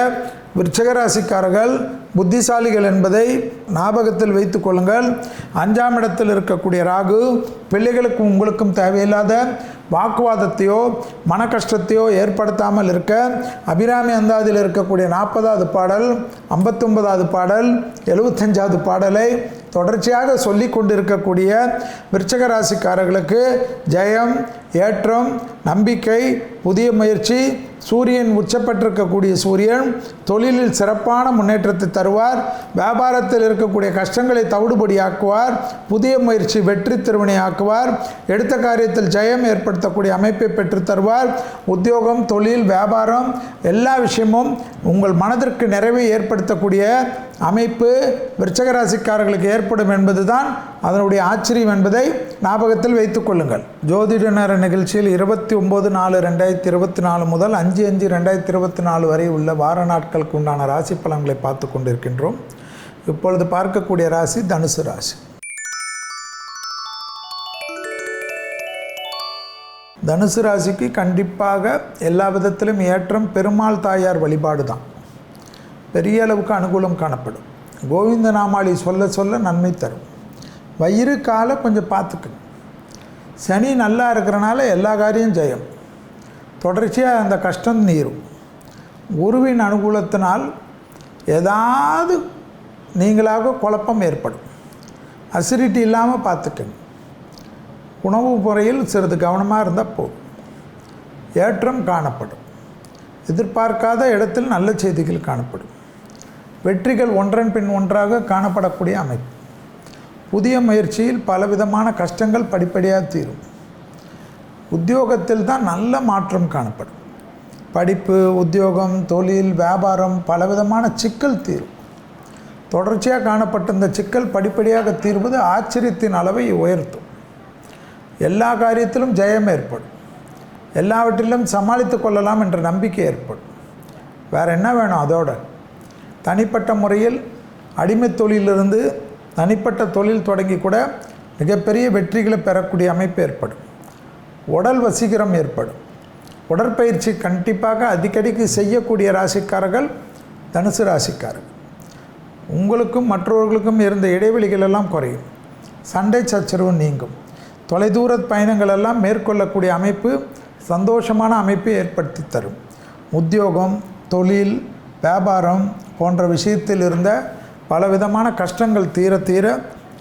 விருச்சிக ராசிக்காரர்கள் புத்திசாலிகள் என்பதை ஞாபகத்தில் வைத்து கொள்ளுங்கள். 5ஆம் இடத்தில் இருக்கக்கூடிய ராகு பிள்ளைகளுக்கும் உங்களுக்கும் தேவையில்லாத வாக்குவாதத்தையோ மன கஷ்டத்தையோ ஏற்படுத்தாமல் இருக்க அபிராமி அந்தாதியில் இருக்கக்கூடிய 40வது பாடல், 59வது பாடல், 75வது பாடலை தொடர்ச்சியாக சொல்லி கொண்டிருக்கக்கூடிய விருச்சிக ராசிக்காரர்களுக்கு ஜெயம், ஏற்றம், நம்பிக்கை, புதிய முயற்சி. சூரியன் உச்சப்பட்டிருக்கக்கூடிய சூரியன் தொழிலில் சிறப்பான முன்னேற்றத்தை தருவார். வியாபாரத்தில் இருக்கக்கூடிய கஷ்டங்களை தவிடுபடியாக்குவார். புதிய முயற்சி வெற்றி திருவினை ஆக்குவார். எடுத்த காரியத்தில் ஜெயம் ஏற்படுத்தக்கூடிய அமைப்பை பெற்று தருவார். உத்தியோகம், தொழில், வியாபாரம் எல்லா விஷயமும் உங்கள் மனதிற்கு நிறைவை ஏற்படுத்தக்கூடிய அமைப்பு விருச்சிக ராசிக்காரர்களுக்கு ஏற்படும் என்பதுதான் அதனுடைய ஆச்சரியம் என்பதை ஞாபகத்தில் வைத்துக் கொள்ளுங்கள். ஜோதிட நேர நிகழ்ச்சியில் 29/4/2024 முதல் 5/5/2024 வரை உள்ள வார நாட்களுக்கு உண்டான ராசி பலன்களை பார்த்து கொண்டிருக்கின்றோம். இப்பொழுது பார்க்கக்கூடிய ராசி தனுசு ராசி. தனுசு ராசிக்கு கண்டிப்பாக எல்லா விதத்திலும் ஏற்றம். பெருமாள் தாயார் வழிபாடு தான் பெரிய அளவுக்கு அனுகூலம் காணப்படும். கோவிந்த நாமாளி சொல்ல சொல்ல நன்மை தரும். வயிறு காலை கொஞ்சம் பார்த்துக்குங்க. சனி நல்லா இருக்கிறனால எல்லா காரியம் ஜெயம். தொடர்ச்சியாக அந்த கஷ்டம் நீரும். குருவின் அனுகூலத்தினால் ஏதாவது நீங்களாக குழப்பம் ஏற்படும். அசிடிட்டி இல்லாமல் பார்த்துக்கங்க. உணவு முறையில் சிறிது கவனமாக இருந்தால் போதும். ஏற்றம் காணப்படும். எதிர்பார்க்காத இடத்தில் நல்ல செய்திகள் காணப்படும். வெற்றிகள் ஒன்றன் பின் ஒன்றாக காணப்படக்கூடிய அமைப்பு. புதிய முயற்சியில் பலவிதமான கஷ்டங்கள் படிப்படியாக தீரும். உத்தியோகத்தில் தான் நல்ல மாற்றம் காணப்படும். படிப்பு, உத்தியோகம், தொழில், வியாபாரம் பலவிதமான சிக்கல் தீரும். தொடர்ச்சியாக காணப்பட்ட இந்த சிக்கல் படிப்படியாக தீர்வது ஆச்சரியத்தின் அளவை உயர்த்தும். எல்லா காரியத்திலும் ஜெயம் ஏற்படும். எல்லாவற்றிலும் சமாளித்து கொள்ளலாம் என்ற நம்பிக்கை ஏற்படும். வேறு என்ன வேணும்? அதோட தனிப்பட்ட முறையில் அடிமை தொழிலிருந்து தனிப்பட்ட தொழில் தொடங்கி கூட மிகப்பெரிய வெற்றிகளை பெறக்கூடிய அமைப்பு ஏற்படும். உடல் வசீகரம் ஏற்படும். உடற்பயிற்சி கண்டிப்பாக அடிக்கடிக்கு செய்யக்கூடிய ராசிக்காரர்கள் தனுசு ராசிக்காரர்கள். உங்களுக்கும் மற்றவர்களுக்கும் இருந்த இடைவெளிகள் எல்லாம் குறையும். சண்டை சச்சரவு நீங்கும். தொலைதூர பயணங்கள் எல்லாம் மேற்கொள்ளக்கூடிய அமைப்பு சந்தோஷமான அமைப்பை ஏற்படுத்தி தரும். உத்தியோகம், தொழில், வியாபாரம் போன்ற விஷயத்தில் இருந்த பலவிதமான கஷ்டங்கள் தீர தீர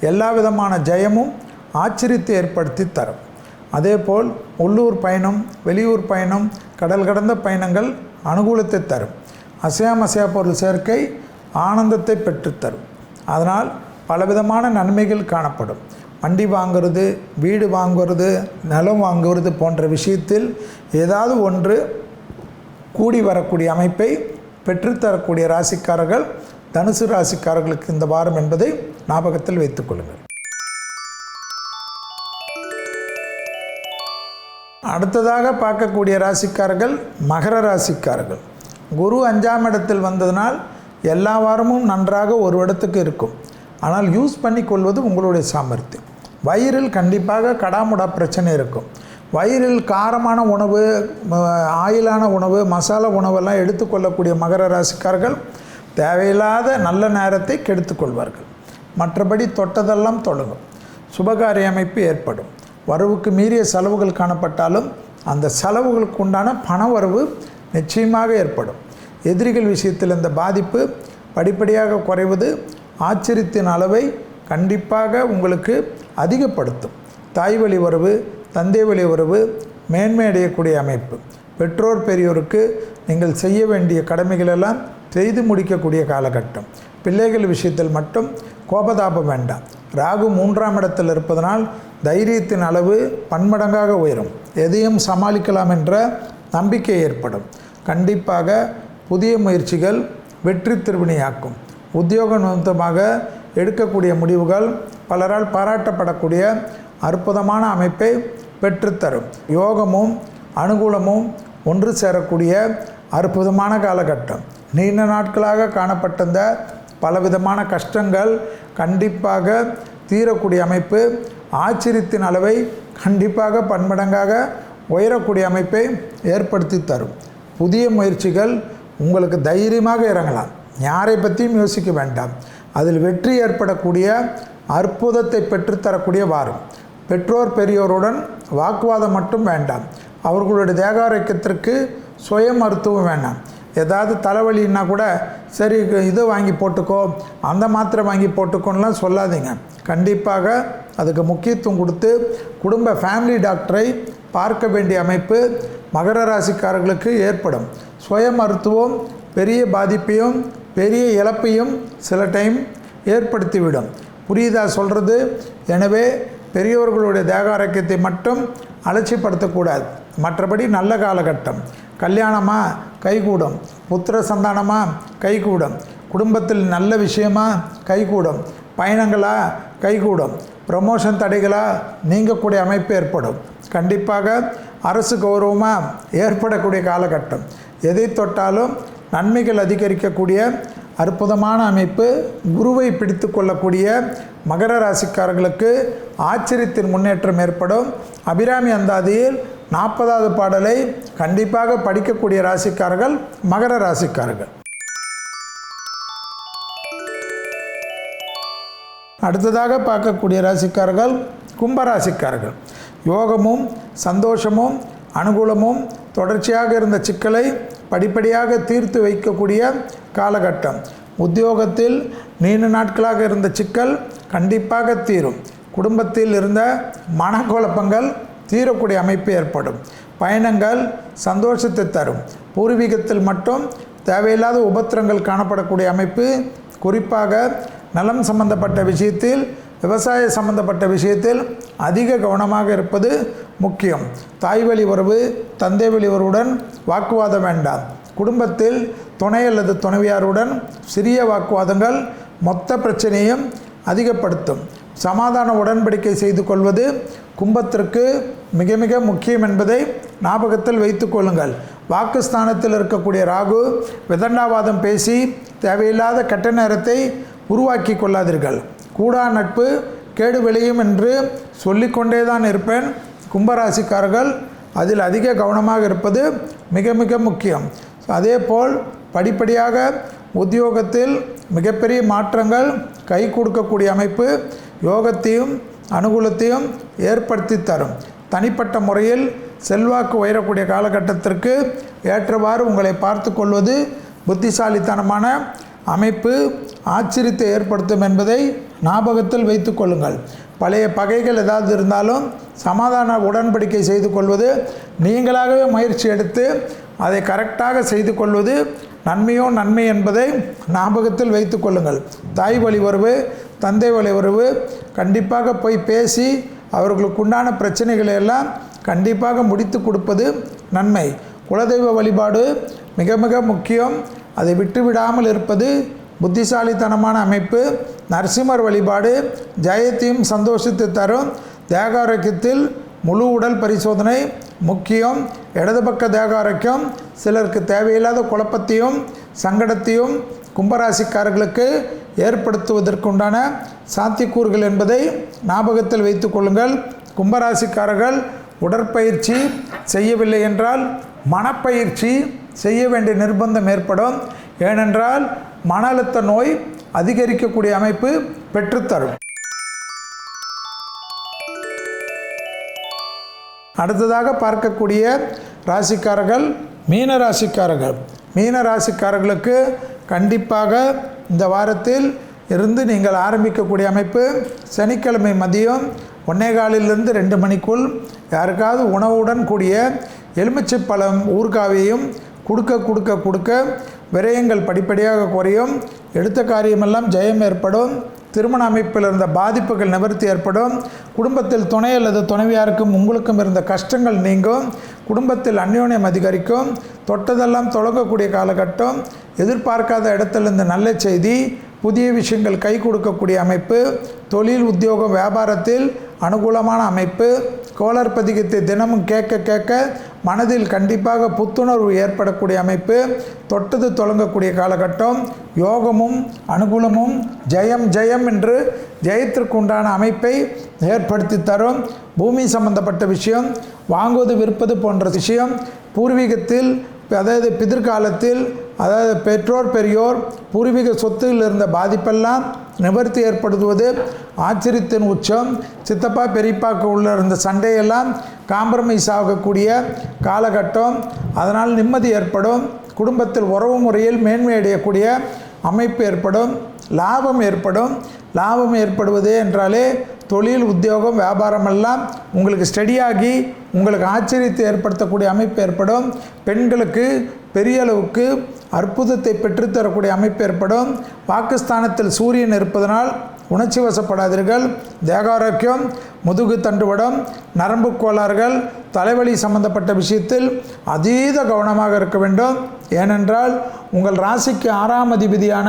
எல்லா விதமான ஜெயமும் ஆச்சரியத்தை ஏற்படுத்தி தரும். அதேபோல் உள்ளூர் பயணம், வெளியூர் பயணம், கடல் கடந்த பயணங்கள் அனுகூலத்தை தரும். அசையா பொருள் சேர்க்கை ஆனந்தத்தை பெற்றுத்தரும். அதனால் பலவிதமான நன்மைகள் காணப்படும். வண்டி வாங்கிறது, வீடு வாங்குவது, நிலம் வாங்குவது போன்ற விஷயத்தில் ஏதாவது ஒன்று கூடி வரக்கூடிய அமைப்பை பெற்றுத்தரக்கூடிய ராசிக்காரர்கள் தனுசு ராசிக்காரர்களுக்கு இந்த வாரம் என்பதை ஞாபகத்தில் வைத்துக் கொள்ளுங்கள். அடுத்ததாக பார்க்கக்கூடிய ராசிக்காரர்கள் மகர ராசிக்காரர்கள். குரு 5ஆம் இடத்தில் வந்ததனால் எல்லா வாரமும் நன்றாக ஒரு இடத்துக்கு இருக்கும். ஆனால் யூஸ் பண்ணி கொள்வது உங்களுடைய சாமர்த்தியம். வயிறில் கண்டிப்பாக கடாமுடா பிரச்சனை இருக்கும். வயிறில் காரமான உணவு, ஆயிலான உணவு, மசாலா உணவெல்லாம் எடுத்துக்கொள்ளக்கூடிய மகர ராசிக்காரர்கள் தேவையில்லாத நல்ல நேரத்தை கெடுத்துக்கொள்வார்கள். மற்றபடி தொட்டதெல்லாம் தொடங்கும். சுபகாரிய அமைப்பு ஏற்படும். வரவுக்கு மீறிய செலவுகள் காணப்பட்டாலும் அந்த செலவுகளுக்கு உண்டான பண வரவு நிச்சயமாக ஏற்படும். எதிரிகள் விஷயத்தில் இந்த பாதிப்பு படிப்படியாக குறைவது ஆச்சரியத்தின் அளவை கண்டிப்பாக உங்களுக்கு அதிகப்படுத்தும். தாய் வழி வரவு, தந்தை வழி வரவு மேன்மை அடையக்கூடிய அமைப்பு. பெற்றோர் பெரியோருக்கு நீங்கள் செய்ய வேண்டிய கடமைகளெல்லாம் செய்து முடிக்கக்கூடிய காலகட்டம். பிள்ளைகள் விஷயத்தில் மட்டும் கோபதாபம் வேண்டாம். ராகு 3ஆம் இடத்தில் இருப்பதனால் தைரியத்தின் அளவு பன்மடங்காக உயரும். எதையும் சமாளிக்கலாம் என்ற நம்பிக்கை ஏற்படும். கண்டிப்பாக புதிய முயற்சிகள் வெற்றி திருவினையாக்கும். உத்தியோக நிமித்தமாக எடுக்கக்கூடிய முடிவுகள் பலரால் பாராட்டப்படக்கூடிய அற்புதமான அமைப்பை பெற்றுத்தரும். யோகமும் அனுகூலமும் ஒன்று சேரக்கூடிய அற்புதமான காலகட்டம். நீண்ட நாட்களாக காணப்பட்டிருந்த பலவிதமான கஷ்டங்கள் கண்டிப்பாக தீரக்கூடிய அமைப்பு. ஆச்சரியத்தின் அளவை கண்டிப்பாக பன்மடங்காக உயரக்கூடிய அமைப்பை ஏற்படுத்தி தரும். புதிய முயற்சிகள் உங்களுக்கு தைரியமாக இறங்கலாம். யாரை பற்றியும் யோசிக்க வேண்டாம். அதில் வெற்றி ஏற்படக்கூடிய அற்புதத்தை பெற்றுத்தரக்கூடிய வாரம். பெற்றோர் பெரியோருடன் வாக்குவாதம் மட்டும் வேண்டாம். அவர்களுடைய தேக ஆரோக்கியத்திற்கு சுய மருத்துவம் வேண்டாம். ஏதாவது தலைவலின்னா கூட சரி இது வாங்கி போட்டுக்கோ, அந்த மாத்திரை வாங்கி போட்டுக்கோன்னெலாம் சொல்லாதீங்க. கண்டிப்பாக அதுக்கு முக்கியத்துவம் கொடுத்து குடும்ப ஃபேமிலி டாக்டரை பார்க்க வேண்டிய அமைப்பு மகர ராசிக்காரர்களுக்கு ஏற்படும். சுய மருத்துவம் பெரிய பாதிப்பையும் பெரிய இழப்பையும் சில டைம் ஏற்படுத்திவிடும். புரியுதா சொல்கிறது? எனவே பெரியவர்களுடைய தேக ஆரோக்கியத்தை மட்டும் அலட்சியப்படுத்தக்கூடாது. மற்றபடி நல்ல காலகட்டம். கல்யாணமாக கைகூடும், புத்திர சந்தானமாக கைகூடும், குடும்பத்தில் நல்ல விஷயமாக கைகூடும், பயணங்களாக கைகூடும், ப்ரமோஷன் தடைகளாக நீங்கக்கூடிய அமைப்பு ஏற்படும். கண்டிப்பாக அரசு கௌரவமாக ஏற்படக்கூடிய காலகட்டம். எதை தொட்டாலும் நன்மைகள் அதிகரிக்கக்கூடிய அற்புதமான அமைப்பு. குருவை பிடித்து கொள்ளக்கூடிய மகர ராசிக்காரர்களுக்கு ஆச்சரியத்தின் முன்னேற்றம் ஏற்படும். அபிராமி அந்தாதியில் 40வது பாடலை கண்டிப்பாக படிக்கக்கூடிய ராசிக்காரர்கள் மகர ராசிக்காரர்கள். அடுத்ததாக பார்க்கக்கூடிய ராசிக்காரர்கள் கும்பராசிக்காரர்கள். யோகமும் சந்தோஷமும் அனுகூலமும் தொடர்ச்சியாக இருந்த சிக்கலை படிப்படியாக தீர்த்து வைக்கக்கூடிய காலகட்டம். உத்தியோகத்தில் நீண்ட நாட்களாக இருந்த சிக்கல் கண்டிப்பாக தீரும். குடும்பத்தில் இருந்த மனக்குழப்பங்கள் தீரக்கூடிய அமைப்பு ஏற்படும். பயணங்கள் சந்தோஷத்தை தரும். பூர்வீகத்தில் மட்டும் தேவையில்லாத உபத்திரங்கள் காணப்படக்கூடிய அமைப்பு. குறிப்பாக நலம் சம்பந்தப்பட்ட விஷயத்தில், விவசாய சம்பந்தப்பட்ட விஷயத்தில் அதிக கவனமாக இருப்பது முக்கியம். தாய் வழி உறவு, தந்தை வழி உறவுடன் வாக்குவாதம் வேண்டாம். குடும்பத்தில் துணை அல்லது துணைவியாருடன் சிறிய வாக்குவாதங்கள் மொத்த பிரச்சனையும் அதிகப்படுத்தும். சமாதான உடன்படிக்கை செய்து கொள்வது கும்பத்திற்கு மிக மிக முக்கியம் என்பதை ஞாபகத்தில் வைத்து கொள்ளுங்கள். வாக்குஸ்தானத்தில் இருக்கக்கூடிய ராகு விதண்டாவாதம் பேசி தேவையில்லாத கெட்ட நேரத்தை உருவாக்கி கொள்ளாதீர்கள். கூடா நட்பு கேடு விளையும் என்று சொல்லிக்கொண்டே தான் இருப்பேன். கும்பராசிக்காரர்கள் அதில் அதிக கவனமாக இருப்பது மிக மிக முக்கியம். அதேபோல் படிப்படியாக உத்தியோகத்தில் மிகப்பெரிய மாற்றங்கள் கை கொடுக்கக்கூடிய அமைப்பு யோகத்தையும் அனுகூலத்தையும் ஏற்படுத்தி தரும். தனிப்பட்ட முறையில் செல்வாக்கு உயரக்கூடிய காலகட்டத்திற்கு ஏற்றவாறு உங்களை பார்த்து கொள்வது புத்திசாலித்தனமான அமைப்பு ஆச்சரியத்தை ஏற்படுத்தும் என்பதை ஞாபகத்தில் வைத்து கொள்ளுங்கள். பழைய பகைகள் ஏதாவது இருந்தாலும் சமாதான உடன்படிக்கை செய்து கொள்வது, நீங்களாகவே முயற்சி எடுத்து அதை கரெக்டாக செய்து கொள்வது நன்மையோ நன்மை என்பதை ஞாபகத்தில் வைத்து கொள்ளுங்கள். தாய் வழி உறவு, தந்தை வழி உறவு கண்டிப்பாக போய் பேசி அவர்களுக்கு உண்டான பிரச்சனைகளை எல்லாம் கண்டிப்பாக முடித்து கொடுப்பது நன்மை. குலதெய்வ வழிபாடு மிக மிக முக்கியம். அதை விட்டுவிடாமல் இருப்பது புத்திசாலித்தனமான அமைப்பு. நரசிம்மர் வழிபாடு ஜெயத்தையும் சந்தோஷத்தை தரும். தேக ஆரோக்கியத்தில் முழு உடல் பரிசோதனை முக்கியம். இடது பக்க தேக ஆரோக்கியம் சிலருக்கு தேவையில்லாத குழப்பத்தையும் சங்கடத்தையும் கும்பராசிக்காரர்களுக்கு ஏற்படுத்துவதற்குண்டான சாத்தியக்கூறுகள் என்பதை ஞாபகத்தில் வைத்து கொள்ளுங்கள். கும்பராசிக்காரர்கள் உடற்பயிற்சி செய்யவில்லை என்றால் மனப்பயிற்சி செய்ய வேண்டிய நிர்பந்தம் ஏற்படும். ஏனென்றால் மன அழுத்த நோய் அதிகரிக்கக்கூடிய அமைப்பு பெற்றுத்தரும். அடுத்ததாக பார்க்கக்கூடிய ராசிக்காரர்கள் மீனராசிக்காரர்கள். மீனராசிக்காரர்களுக்கு கண்டிப்பாக இந்த வாரத்தில் இருந்து நீங்கள் ஆரம்பிக்கக்கூடிய அமைப்பு, சனிக்கிழமை மதியம் 1:15 2 மணிக்குள் யாருக்காவது உணவுடன் கூடிய எலுமிச்சை பழம் ஊறுகாவையும் கொடுக்க விரயங்கள் படிப்படியாக குறையும். எடுத்த காரியமெல்லாம் ஜெயம் ஏற்படும். திருமண அமைப்பில் இருந்த பாதிப்புகள் நிவர்த்தி ஏற்படும். குடும்பத்தில் துணை அல்லது துணைவியாருக்கும் உங்களுக்கும் இருந்த கஷ்டங்கள் நீங்கும். குடும்பத்தில் அந்யோன்யம் அதிகரிக்கும். தொட்டதெல்லாம் தொடங்கக்கூடிய காலகட்டம். எதிர்பார்க்காத இடத்திலிருந்து நல்ல செய்தி, புதிய விஷயங்கள் கை கொடுக்கக்கூடிய அமைப்பு. தொழில் உத்தியோகம் வியாபாரத்தில் அனுகூலமான அமைப்பு. கோளர் பதிகத்தை தினமும் கேட்க மனதில் கண்டிப்பாக புத்துணர்வு ஏற்படக்கூடிய அமைப்பு. தொட்டது தொடங்கக்கூடிய காலகட்டம். யோகமும் அனுகூலமும் ஜெயம் என்று ஜெயத்திற்கு உண்டான அமைப்பை ஏற்படுத்தி தரும். பூமி சம்பந்தப்பட்ட விஷயம், வாங்குவது விற்பது போன்ற விஷயம், பூர்வீகத்தில் அதாவது பிதிர்காலத்தில் அதாவது பெற்றோர் பெரியோர் பூர்வீக சொத்துகளில் இருந்த பாதிப்பெல்லாம் நிவர்த்தி ஏற்படுத்துவது ஆச்சரியத்தின் உச்சம். சித்தப்பா பெரியப்பாக்கு உள்ள இருந்த சண்டையெல்லாம் காம்ப்ரமைஸ் ஆகக்கூடிய காலகட்டம். அதனால் நிம்மதி ஏற்படும். குடும்பத்தில் உறவு முறையில் மேன்மை அடையக்கூடிய அமைப்பு ஏற்படும். லாபம் ஏற்படும். லாபம் ஏற்படுவது என்றாலே தொழில் உத்தியோகம் வியாபாரமெல்லாம் உங்களுக்கு ஸ்டடியாகி உங்களுக்கு ஆச்சரியத்தை ஏற்படுத்தக்கூடிய அமைப்பு ஏற்படும். பெண்களுக்கு பெரிய அளவுக்கு அற்புதத்தை பெற்றுத்தரக்கூடிய அமைப்பு ஏற்படும். பாகிஸ்தானத்தில் சூரியன் இருப்பதனால் உணர்ச்சி வசப்படாதீர்கள். தேகாரோக்கியம், முதுகு தண்டுவடம், நரம்பு கோளாறுகள், தலைவலி சம்பந்தப்பட்ட விஷயத்தில் அதீத கவனமாக இருக்க வேண்டும். ஏனென்றால் உங்கள் ராசிக்கு 6ஆம் அதிபதியான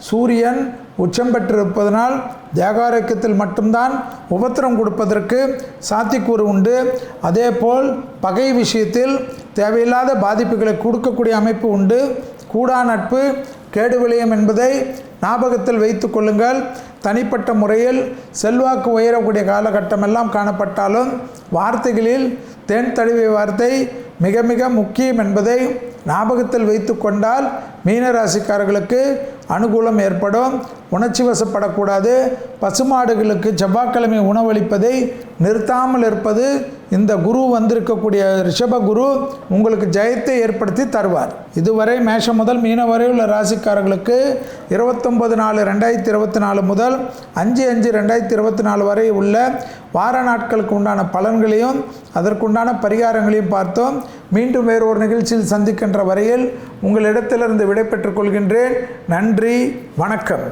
சூரியன் உச்சம் பெற்றிருப்பதனால் தேகாரோக்கியத்தில் மட்டும்தான் உபத்திரம் கொடுப்பதற்கு சாத்தியக்கூறு உண்டு. அதேபோல் பகை விஷயத்தில் தேவையில்லாத பாதிப்புகளை கொடுக்கக்கூடிய அமைப்பு உண்டு. கூடா நட்பு கேடு விளையும் என்பதை ஞாபகத்தில் வைத்து கொள்ளுங்கள். தனிப்பட்ட முறையில் செல்வாக்கு உயரக்கூடிய காலகட்டமெல்லாம் காணப்பட்டாலும் வார்த்தைகளில் தேன் தழுவிய வார்த்தை மிக மிக முக்கியம் என்பதை ஞாபகத்தில் வைத்து கொண்டால் மீனராசிக்காரர்களுக்கு அனுகூலம் ஏற்படும். உணர்ச்சி வசப்படக்கூடாது. பசுமாடுகளுக்கு செவ்வாய்க்கிழமை உணவளிப்பதை நிறுத்தாமல் இருப்பது. இந்த குரு வந்திருக்கக்கூடிய ரிஷப குரு உங்களுக்கு ஜெயத்தை ஏற்படுத்தி தருவார். இதுவரை மேஷம் முதல் மீனம் வரை உள்ள ராசிக்காரர்களுக்கு 29/4/2024 முதல் 5/5/2024 வரை உள்ள வார நாட்களுக்கு உண்டான பலன்களையும் அதற்குண்டான பரிகாரங்களையும் பார்த்தோம். மீண்டும் வேறு ஒரு நிகழ்ச்சியில் சந்திக்கின்ற வரையில் உங்களிடத்திலிருந்து விடை பெற்றுக் கொள்கின்றேன். நன்றி, வணக்கம்.